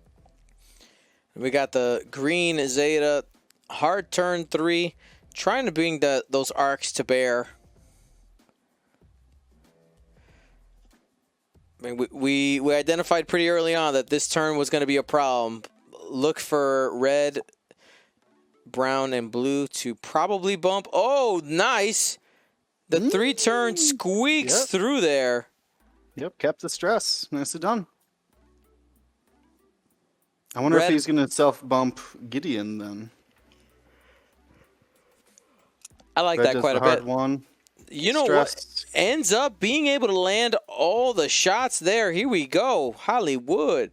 We got the green Zeta, hard turn 3, trying to bring those arcs to bear. I mean, we identified pretty early on that this turn was going to be a problem. Look for red, brown, and blue to probably bump. Oh, nice. The 3-turn squeaks through there. Yep, kept the stress. Nicely done. I wonder if he's going to self-bump Gideon then. I like that quite a bit. One. You know what? Ends up being able to land all the shots there. Here we go. Hollywood.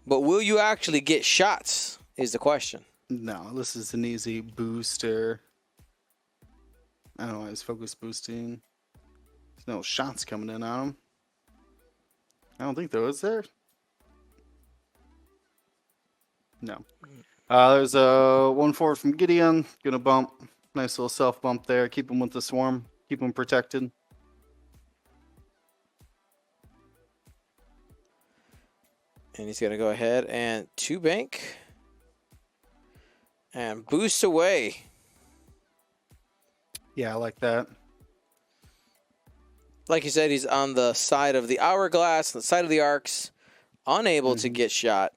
But will you actually get shots is the question. No, this is an easy booster. I don't know why he's focus boosting. There's no shots coming in on him. I don't think there is there. No. There's a 1 forward from Gideon. Gonna bump. Nice little self bump there. Keep him with the swarm. Keep him protected. And he's gonna go ahead and 2 bank. And boost away. Yeah, I like that. Like you said, he's on the side of the hourglass, the side of the arcs, unable to get shot.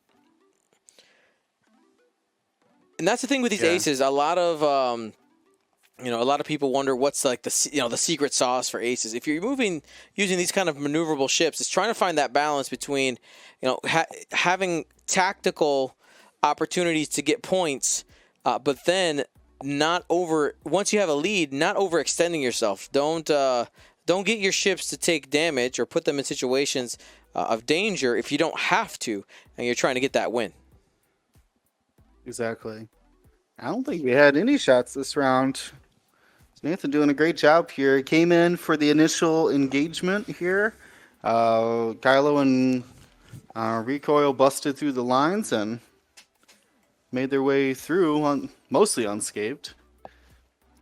And that's the thing with these aces. A lot of a lot of people wonder what's like the secret sauce for aces. If you're using these kind of maneuverable ships, it's trying to find that balance between having tactical opportunities to get points, but then once you have a lead, not overextending yourself. Don't get your ships to take damage or put them in situations of danger if you don't have to, and you're trying to get that win. Exactly. I don't think we had any shots this round. Nathan doing a great job here. He came in for the initial engagement here. Kylo and Recoil busted through the lines and made their way through mostly unscathed.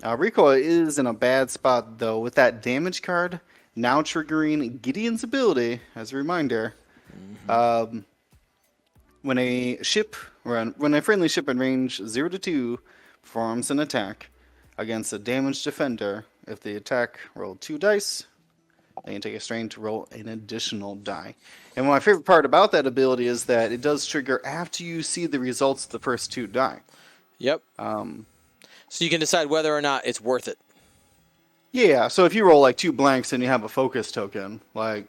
Recoil is in a bad spot though with that damage card now triggering Gideon's ability as a reminder. When a friendly ship in range 0 to 2 performs an attack against a damaged defender, if the attack rolled 2 dice, they can take a strain to roll an additional die. And my favorite part about that ability is that it does trigger after you see the results of the first 2 die. Yep. So you can decide whether or not it's worth it. Yeah, so if you roll like 2 blanks and you have a focus token, I'm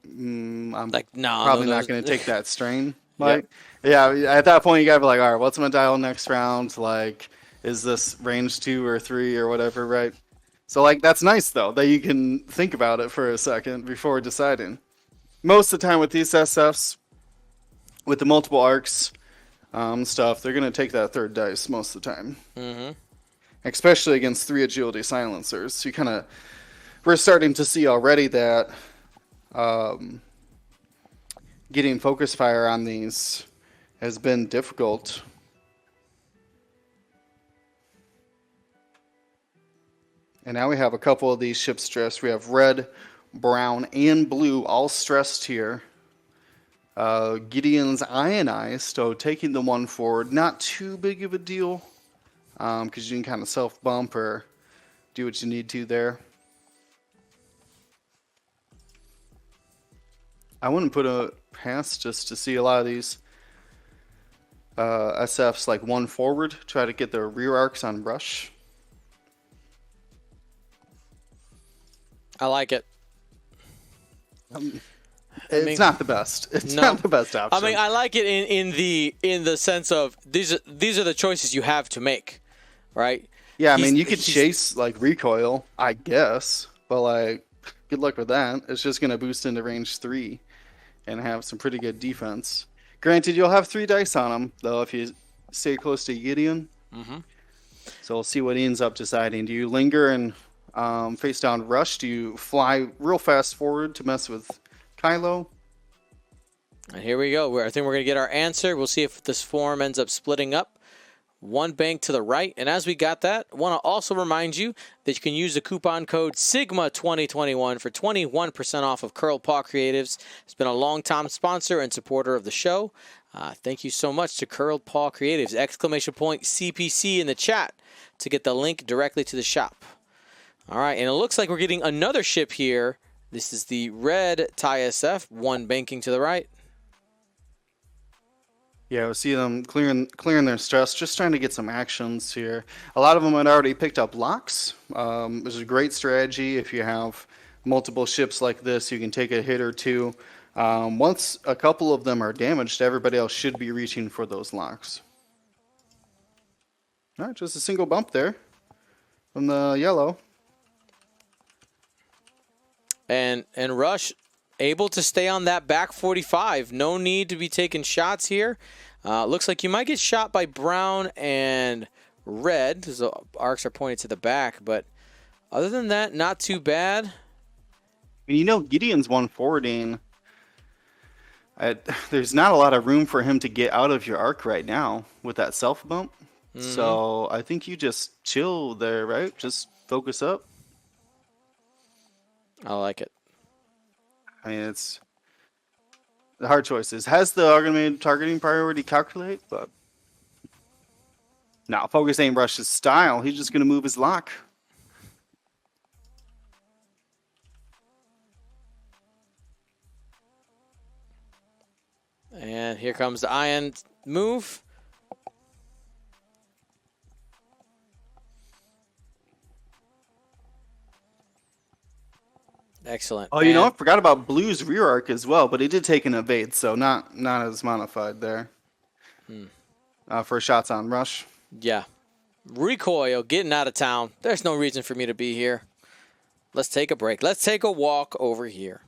probably not going to take that strain. Yeah, at that point you got to be like, all right, what's my dial next round? Like, is this range 2 or 3 or whatever, right? So that's nice though that you can think about it for a second before deciding. Most of the time with these SFs, with the multiple arcs stuff, they're going to take that 3rd dice most of the time. Mm-hmm. Especially against 3 agility silencers. So we're starting to see already that getting focus fire on these has been difficult. And now we have a couple of these ships stressed. We have red, brown, and blue all stressed here. Gideon's ionized, so taking the one forward, not too big of a deal, because you can kind of self-bump or do what you need to there. I wouldn't put a past just to see a lot of these SFs like one forward, try to get their rear arcs on rush. I like it. It's not the best. It's not the best option. I mean, I like it in the sense of these are the choices you have to make, right? Yeah, I mean, you could chase recoil, I guess, but good luck with that. It's just gonna boost into range 3 and have some pretty good defense. Granted, you'll have 3 dice on him though if you stay close to Gideon. Mm-hmm. So we'll see what he ends up deciding. Do you linger and face down rush? Do you fly real fast forward to mess with Kylo? And here we go. I think we're going to get our answer. We'll see if this form ends up splitting up. 1 bank to the right. And as we got that, I want to also remind you that you can use the coupon code SIGMA2021 for 21% off of Curl Paw Creatives. It's been a long-time sponsor and supporter of the show. Thank you so much to Curl Paw Creatives. !CPC in the chat to get the link directly to the shop. All right, and it looks like we're getting another ship here. This is the red TIE SF, 1 banking to the right. Yeah, we'll see them clearing their stress, just trying to get some actions here. A lot of them had already picked up locks. This is a great strategy if you have multiple ships like this. You can take a hit or 2. Once a couple of them are damaged, everybody else should be reaching for those locks. All right, just a single bump there from the yellow. And Rush able to stay on that back 45. No need to be taking shots here. Looks like you might get shot by brown and red because the arcs are pointed to the back. But other than that, not too bad. Gideon's one forwarding. There's not a lot of room for him to get out of your arc right now with that self bump. Mm-hmm. So I think you just chill there, right? Just focus up. I like it. I mean, it's the hard choices. Has the automated targeting priority calculate? But now, focus aim rush's style. He's just going to move his lock. And here comes the ion move. Excellent. Oh, I forgot about Blue's rear arc as well, but he did take an evade, so not as modified there. for shots on Rush. Yeah. Recoil, getting out of town. There's no reason for me to be here. Let's take a break. Let's take a walk over here.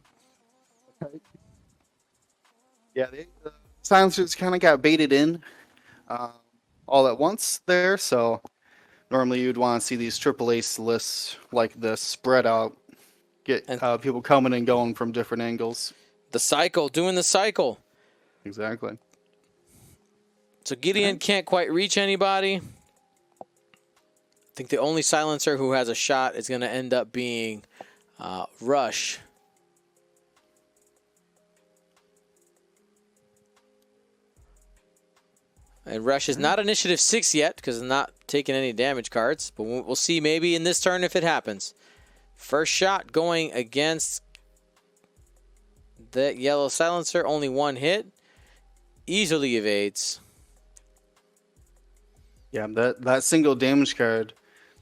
Yeah, the silencers kind of got baited in all at once there, so normally you'd want to see these triple ace lists like this spread out, get people coming and going from different angles. The cycle, doing the cycle. Exactly. So Gideon can't quite reach anybody. I think the only silencer who has a shot is going to end up being Rush. And Rush is not Initiative 6 yet because it's not taking any damage cards. But we'll see maybe in this turn if it happens. First shot going against that yellow silencer. Only one hit. Easily evades. Yeah, that single damage card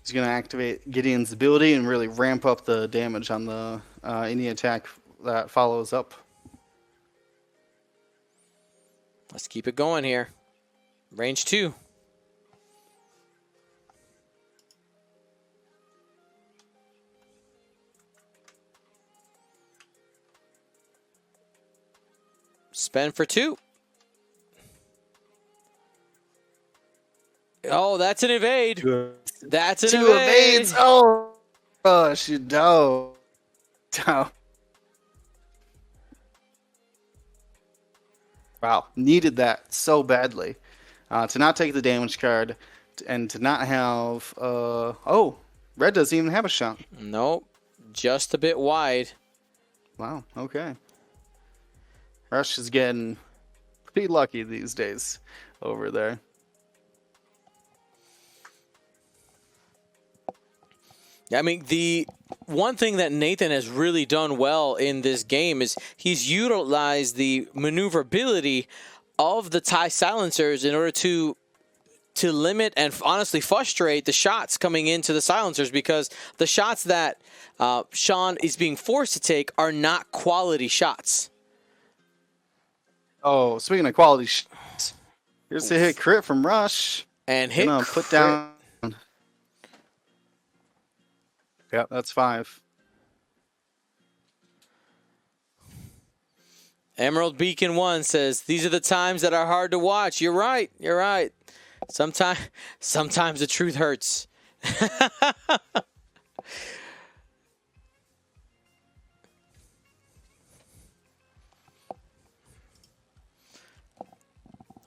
is going to activate Gideon's ability and really ramp up the damage on the any attack that follows up. Let's keep it going here. Range 2. Spend for 2. Oh, that's an evade. That's an Two evade. evades. Oh, gosh, you don't. Wow, needed that so badly. To not take the damage card and to not have... oh, red doesn't even have a shot. Nope, just a bit wide. Wow, okay. Rush is getting pretty lucky these days over there. I mean, the one thing that Nathan has really done well in this game is he's utilized the maneuverability of the TIE silencers in order to limit and honestly frustrate the shots coming into the silencers, because the shots that Sean is being forced to take are not quality shots. Oh, speaking of quality shots, here's a hit crit from Rush. And hit crit. Put down. Yep, that's 5. Emerald Beacon 1 says, these are the times that are hard to watch. You're right. You're right. Sometimes the truth hurts.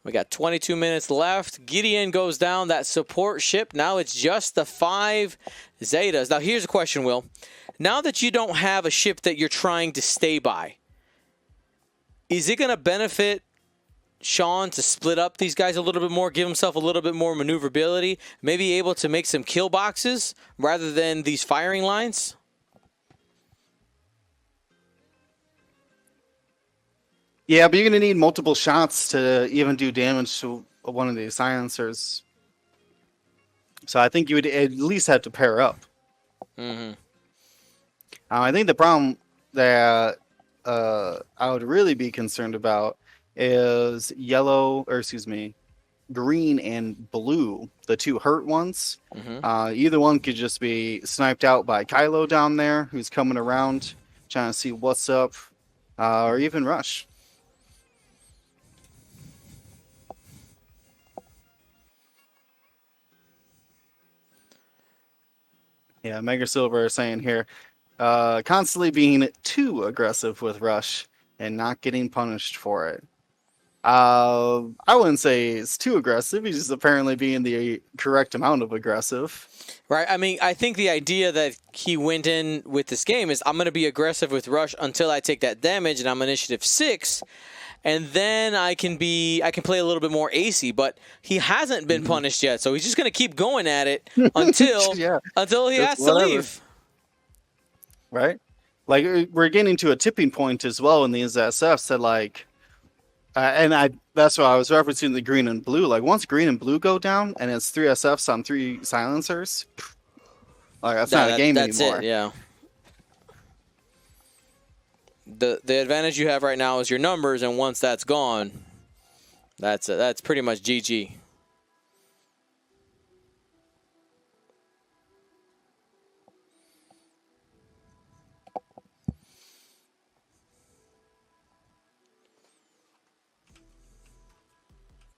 We got 22 minutes left. Gideon goes down that support ship. Now it's just the 5 Zetas. Now here's a question, Will. Now that you don't have a ship that you're trying to stay by, is it going to benefit Sean to split up these guys a little bit more, give himself a little bit more maneuverability, maybe able to make some kill boxes rather than these firing lines? Yeah, but you're going to need multiple shots to even do damage to one of these silencers. So I think you would at least have to pair up. Mm-hmm. I think the problem that I would really be concerned about is green and blue, the 2 hurt ones. Mm-hmm. Either one could just be sniped out by Kylo down there, who's coming around, trying to see what's up, or even Rush. Yeah, Mega Silver is saying here, constantly being too aggressive with Rush and not getting punished for it. I wouldn't say it's too aggressive. He's just apparently being the correct amount of aggressive. Right. I mean, I think the idea that he went in with this game is I'm going to be aggressive with Rush until I take that damage and I'm Initiative 6. And then I can play a little bit more AC, but he hasn't been punished yet, so he's just going to keep going at it until he has to leave. Right? Like, we're getting to a tipping point as well in these SFs that, like, that's why I was referencing the green and blue. Like, once green and blue go down and it's 3 SFs on 3 silencers, like, that's not a game anymore. That's it, yeah. The advantage you have right now is your numbers, and once that's gone, That's pretty much GG.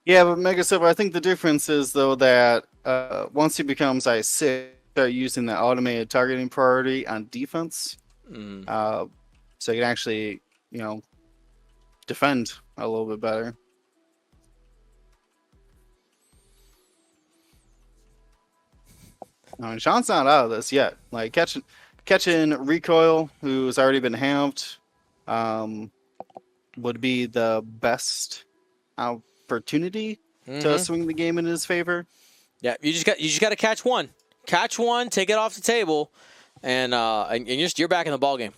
Yeah, but Mega Silver, I think the difference is, though, that once he becomes I6, start using the automated targeting priority on defense. So you can actually, defend a little bit better. I mean, Sean's not out of this yet. Like, catching Recoil, who's already been halved, would be the best opportunity to swing the game in his favor. Yeah, you just got to catch one. Catch one, take it off the table, and you're back in the ball game.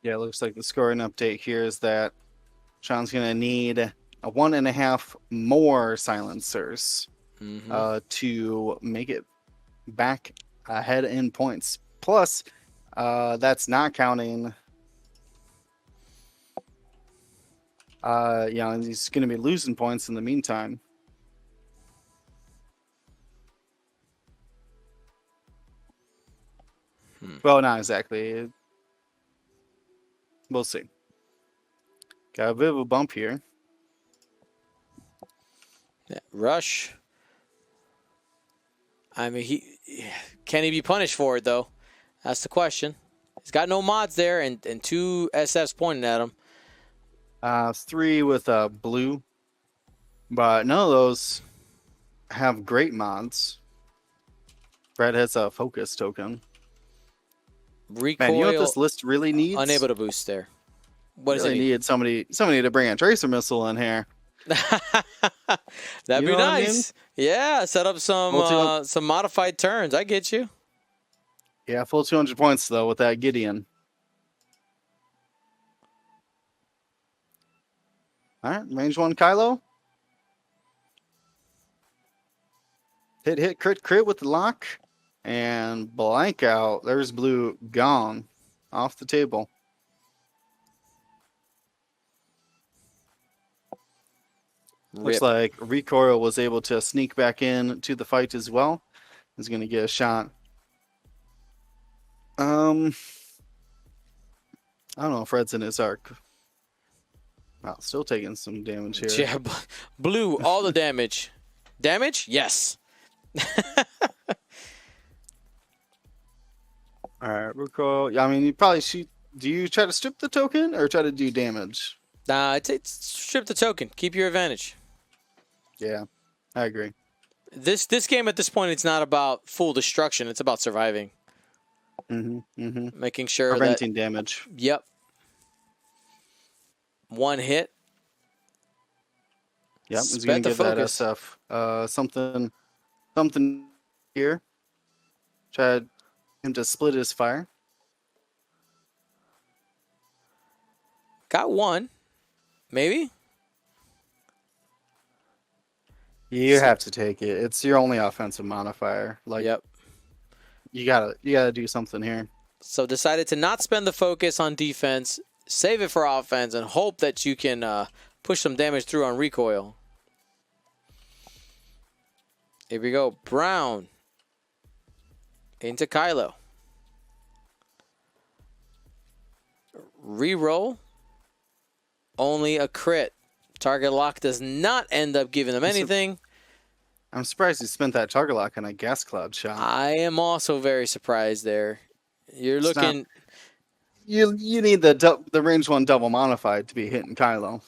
Yeah, it looks like the scoring update here is that Sean's going to need a 1.5 more silencers to make it back ahead in points. Plus, that's not counting. He's going to be losing points in the meantime. Well, not exactly. We'll see. Got a bit of a bump here. Yeah, Rush. I mean, can he be punished for it, though? That's the question. He's got no mods there and 2 SFs pointing at him. 3 with blue. But none of those have great mods. Red has a focus token. Recoil. Man, you know what this list really needs? Unable to boost there. What does it need? Somebody to bring a tracer missile in here. That'd be nice. I mean? Yeah, set up some modified turns. I get you. Yeah, full 200 points though with that Gideon. All right, range 1 Kylo. Hit, crit with the lock. And blank out. There's blue gone off the table. Looks like Recoil was able to sneak back in to the fight as well. He's going to get a shot. I don't know if Red's in his arc. Wow, still taking some damage here. Yeah, blue, all the damage. Damage? Yes. All right, Recoil. I mean, you probably shoot. Do you try to strip the token or try to do damage? Strip the token. Keep your advantage. Yeah, I agree. This game at this point, it's not about full destruction. It's about surviving. Making sure preventing damage. Yep. 1 hit. Yep, he's going to give that SF something here. Try him to split his fire. Got 1. Maybe. You have to take it. It's your only offensive modifier. Like, yep. You gotta do something here. So decided to not spend the focus on defense, save it for offense, and hope that you can push some damage through on Recoil. Here we go. Brown into Kylo. Reroll. Only a crit. Target lock does not end up giving them anything. I'm surprised he spent that target lock on a gas cloud shot. I am also very surprised there. You're looking. You need the range 1 double modified to be hitting Kylo.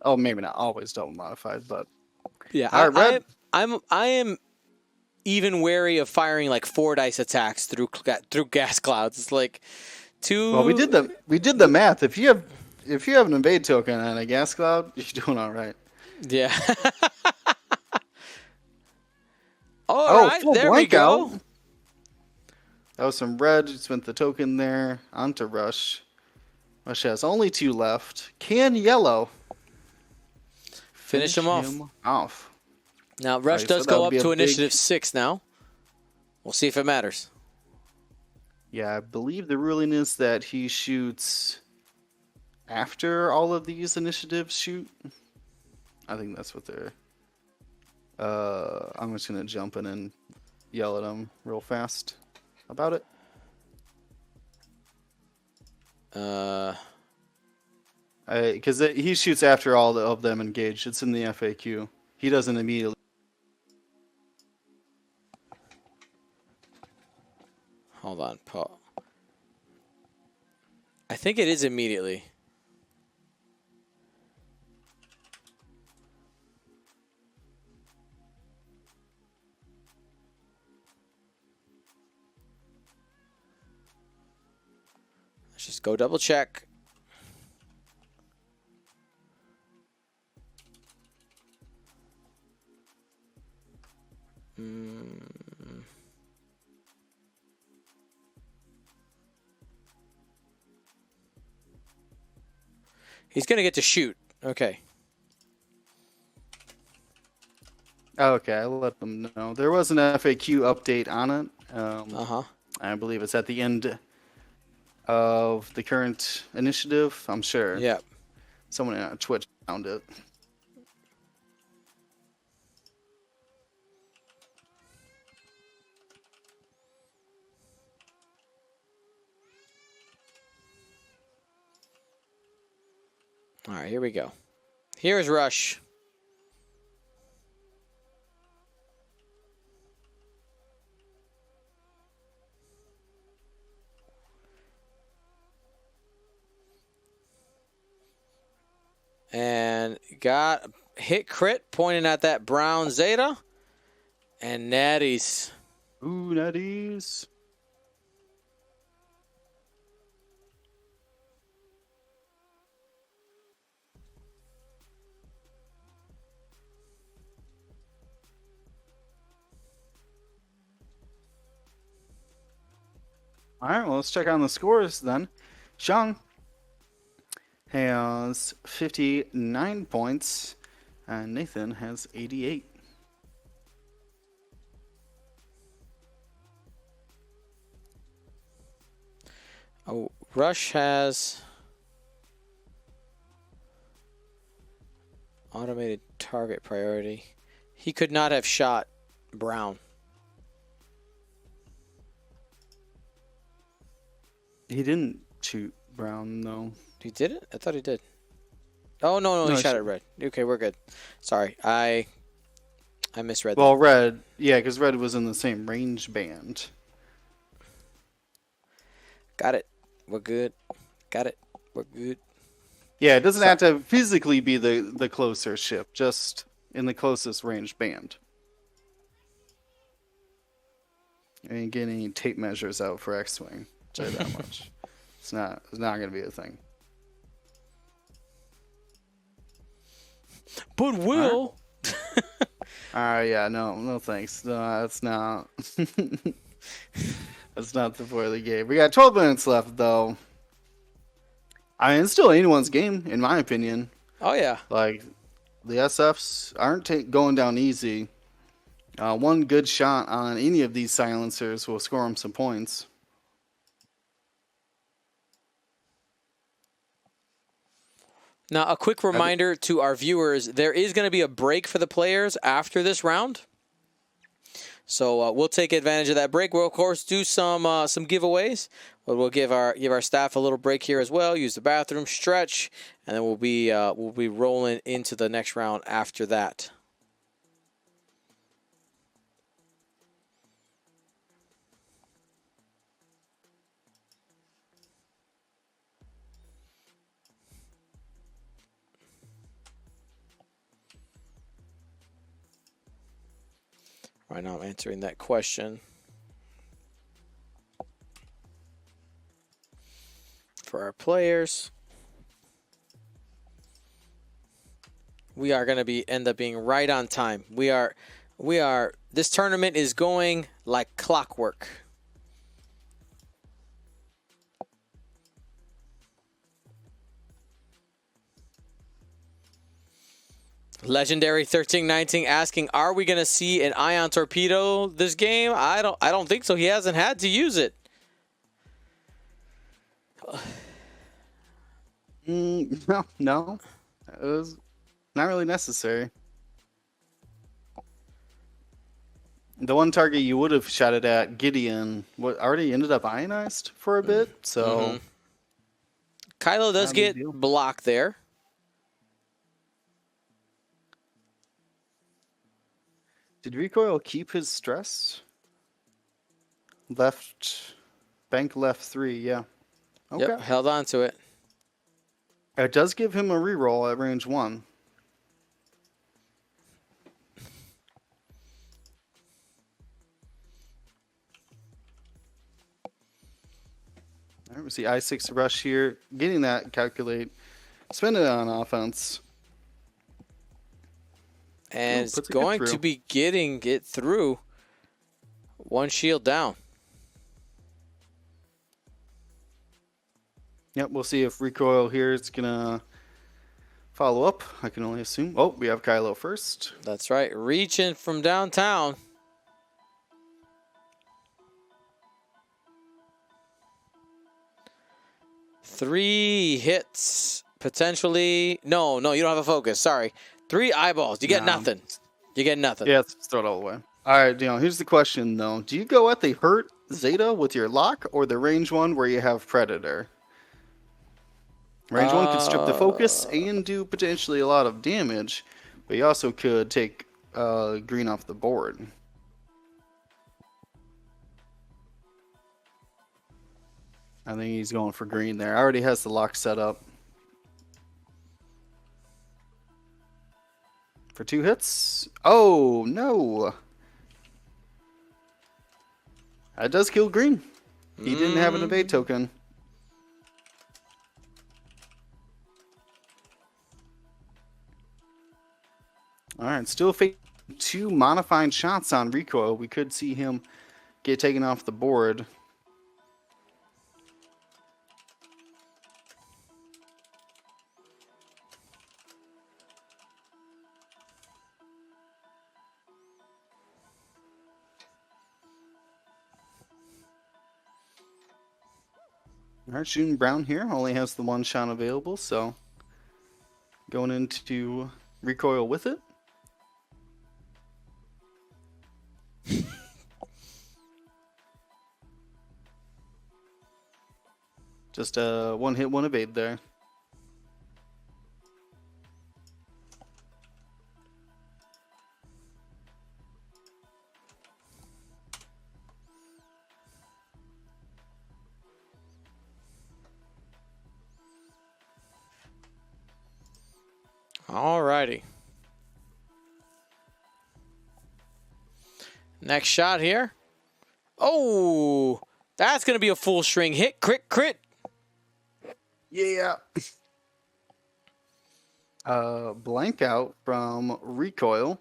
Oh, maybe not always double modified, but yeah. All right, Red. I am even wary of firing like 4 dice attacks through gas clouds. It's like 2. Well, we did the math. If you have an invade token and a gas cloud, you're doing all right. Yeah. All right, there we go. Out. That was some red. Spent the token there. Onto Rush. Rush has only 2 left. Can yellow finish him off. Off. Now Rush does go up to initiative 6 now. We'll see if it matters. Yeah, I believe the ruling is that he shoots after all of these initiatives shoot. I think that's what they're... I'm just going to jump in and yell at him real fast about it. Because he shoots after all of them engaged. It's in the FAQ. He doesn't immediately. Hold on, Paul. I think it is immediately. Let's just go double check. He's going to get to shoot. Okay. Okay, I'll let them know. There was an FAQ update on it. I believe it's at the end of the current initiative. I'm sure. Yeah. Someone on Twitch found it. All right, here we go. Here's Rush. And got hit crit pointing at that brown Zeta. And natties. Ooh, natties. All right, well, let's check on the scores then. Zhang has 59 points, and Nathan has 88. Oh, Rush has automated target priority. He could not have shot Brown. He didn't shoot Brown, though. He did it? I thought he did. Oh, no, he shot at red. Okay, we're good. Sorry, I misread that. Well, red, yeah, because red was in the same range band. Got it. We're good. Got it. We're good. Yeah, it doesn't have to physically be the closer ship, just in the closest range band. I ain't getting any tape measures out for X-Wing. Tell you that much. It's not going to be a thing. But will. Yeah, no thanks. No, that's not. That's not the point of the game. We got 12 minutes left, though. I mean, it's still anyone's game, in my opinion. Oh, yeah. Like, the SFs aren't going down easy. One good shot on any of these silencers will score them some points. Now, a quick reminder to our viewers, there is going to be a break for the players after this round. So we'll take advantage of that break. We'll, of course, do some giveaways. But we'll give our staff a little break here as well, use the bathroom, stretch, and then we'll be rolling into the next round after that. Right now I'm answering that question for our players. We are going to end up being right on time. We are this tournament is going like clockwork. Legendary 1319 asking, are we going to see an ion torpedo this game? I don't think so. He hasn't had to use it. No. It was not really necessary. The one target you would have shot it at, Gideon, already ended up ionized for a bit, so... Kylo does get blocked there. Did Recoil keep his stress? Bank left 3, yeah. Okay. Yep, held on to it. It does give him a reroll at range 1. All right, we see I6 rush here. Getting that calculate. Spend it on offense. And it's going to be getting it through. One shield down. Yep, we'll see if Recoil here is going to follow up. I can only assume. Oh, we have Kylo first. That's right. Reaching from downtown. Three hits. Potentially. No, you don't have a focus. Sorry. 3 eyeballs. You get nothing. You get nothing. Yeah, let's throw it all away. All right, here's the question, though. Do you go at the hurt Zeta with your lock or the range 1 where you have Predator? Range 1 can strip the focus and do potentially a lot of damage, but you also could take green off the board. I think he's going for green there. Already has the lock set up. For 2 hits. Oh, no. That does kill green. He didn't have an evade token. All right, still facing 2 modifying shots on Recoil. We could see him get taken off the board. All right, shooting Brown here only has the 1 shot available, so going into Recoil with it. Just a 1 hit, 1 evade there. Alrighty. Next shot here. Oh, that's going to be a full string hit. Crit. Yeah. Blank out from Recoil.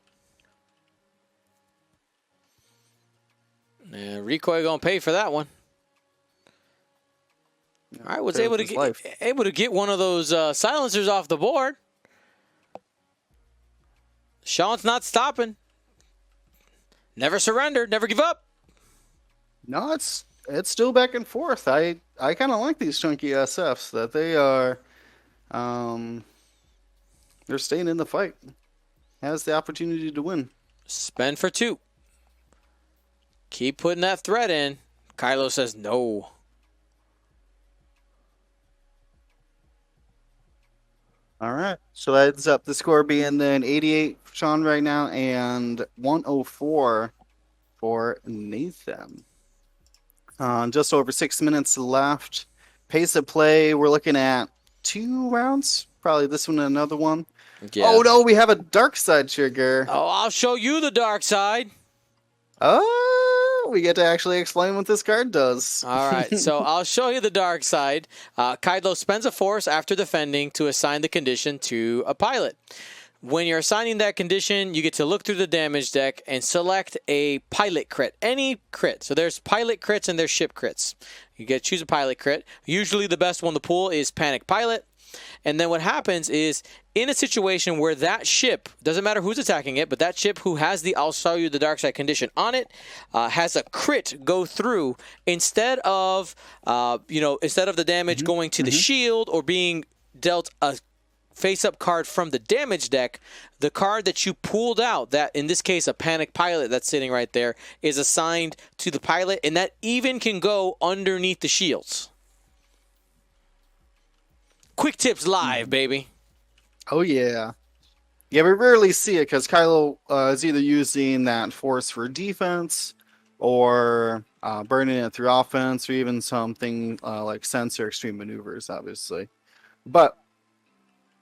Yeah, Recoil going to pay for that one. All right, was able to get one of those silencers off the board. Sean's not stopping. Never surrender. Never give up. No, it's still back and forth. I kind of like these chunky SFs that they are. They're staying in the fight. Has the opportunity to win. Spend for 2. Keep putting that threat in. Kylo says no. All right. So that ends up the score being then 88 for Sean right now and 104 for Nathan. Just over 6 minutes left. Pace of play, we're looking at 2 rounds. Probably this one and another one. Yeah. Oh, no, we have a dark side trigger. Oh, I'll show you the dark side. Oh, we get to actually explain what this card does. All right, so I'll show you the dark side. Kylo spends a force after defending to assign the condition to a pilot. When you're assigning that condition, you get to look through the damage deck and select a pilot crit, any crit. So there's pilot crits and there's ship crits. You get to choose a pilot crit. Usually the best one to pull is Panic Pilot. And then what happens is, in a situation where that ship, doesn't matter who's attacking it, but that ship who has the I'll show you the dark side condition on it, has a crit go through, instead of the damage going to the shield or being dealt a face-up card from the damage deck, the card that you pulled out, that in this case a panic pilot that's sitting right there, is assigned to the pilot, and that even can go underneath the shields. Quick tips live, baby. Oh yeah. Yeah, we rarely see it because Kylo is either using that force for defense or burning it through offense, or even something like sense or extreme maneuvers, obviously. But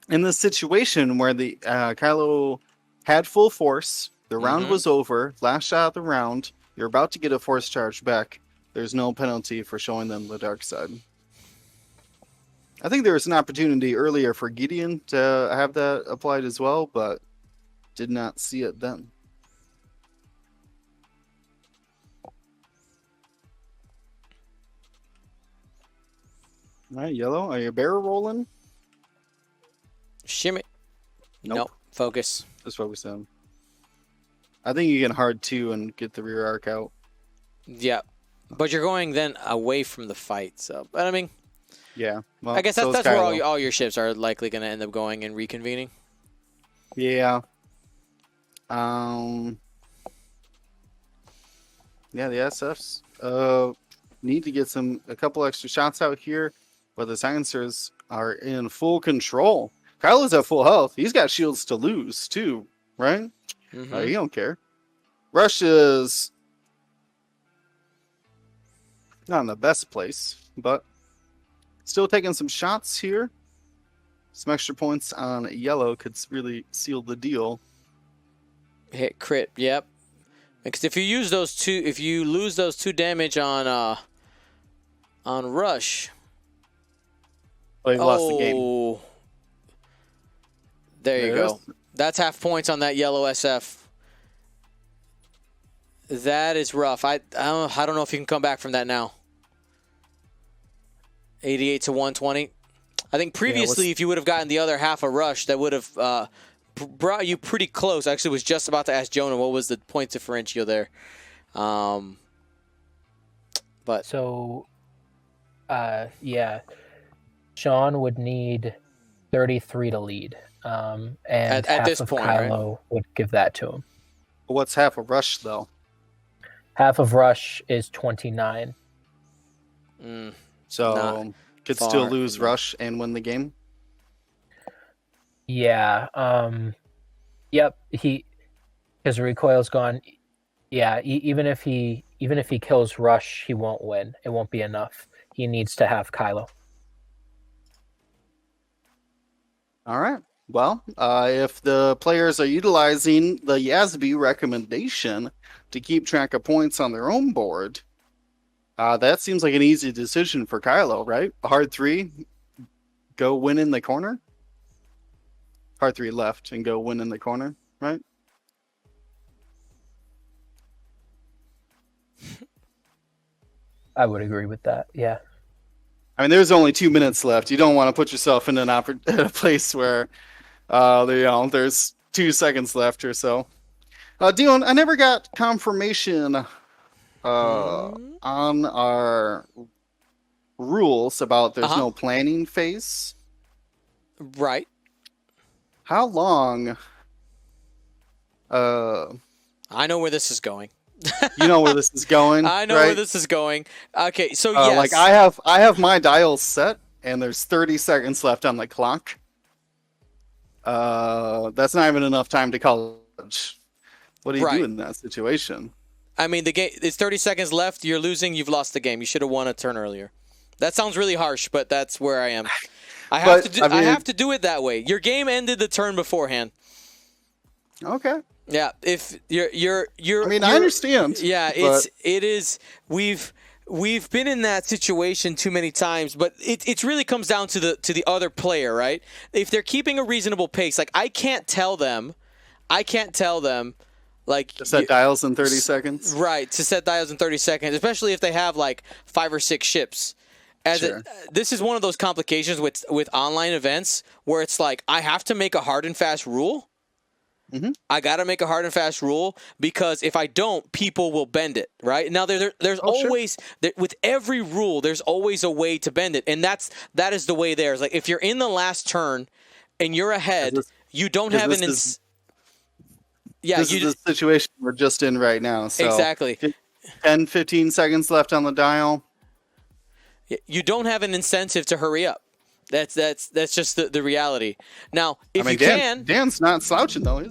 in this situation where the Kylo had full force, the round was over, last shot of the round, you're about to get a force charge back, there's no penalty for showing them the dark side. I think there was an opportunity earlier for Gideon to have that applied as well, but did not see it then. All right, Yellow, are you barrel rolling? Shimmy. Nope. Focus. Just focus on. I think you can hard 2 and get the rear arc out. Yeah. But you're going then away from the fight. So, but I mean, yeah. Well, I guess that's where all your ships are likely going to end up going and reconvening. Yeah. Yeah, the SFs need to get a couple extra shots out here, but the silencers are in full control. Kylo's at full health. He's got shields to lose too, right? He don't care. Rush is not in the best place, but still taking some shots here. Some extra points on Yellow could really seal the deal. Hit crit, yep. Because if you use those two, if you lose those 2 damage on Rush, he lost the game. There you go. That's half points on that Yellow SF. That is rough. I don't know if you can come back from that now. 88 to 120. I think previously, if you would have gotten the other half of Rush, that would have brought you pretty close. I actually was just about to ask Jonah what was the point differential there. But so, yeah, Sean would need 33 to lead, and at half this of point, Kylo right? would give that to him. What's half of Rush though? Half of Rush is 29. So could still lose Rush and win the game. Yeah. Yep. His recoil's gone. Yeah. Even if he kills Rush, he won't win. It won't be enough. He needs to have Kylo. All right. Well, if the players are utilizing the YASB recommendation to keep track of points on their own board, that seems like an easy decision for Kylo, right? Hard 3, go win in the corner. Hard 3 left and go win in the corner, right? I would agree with that. Yeah. I mean, there's only 2 minutes left. You don't want to put yourself in a place where there's 2 seconds left or so. Dion, I never got confirmation on our rules about there's no planning phase. Right. How long? I know where this is going. You know where this is going. I know right? where this is going. Okay, so yes. Like I have my dials set, and there's 30 seconds left on the clock. That's not even enough time to college. What do you do in that situation? I mean, the game. It's 30 seconds left. You're losing. You've lost the game. You should have won a turn earlier. That sounds really harsh, but that's where I am. I have to do it that way. Your game ended the turn beforehand. Okay. Yeah, if you're I mean, I understand. Yeah, it is. We've been in that situation too many times, but it really comes down to the other player, right? If they're keeping a reasonable pace, like I can't tell them, like to set dials in 30 seconds. Right, to set dials in 30 seconds, especially if they have like 5 or 6 ships. This is one of those complications with online events where it's like I have to make a hard and fast rule. Mm-hmm. I got to make a hard and fast rule because if I don't, people will bend it, right? Now there's always with every rule there's always a way to bend it, and that is the way there. It's like if you're in the last turn and you're ahead, you don't have This is the situation we're just in right now. So exactly. 10, 15 seconds left on the dial. You don't have an incentive to hurry up. That's just the reality. Now, if Dan's not slouching though.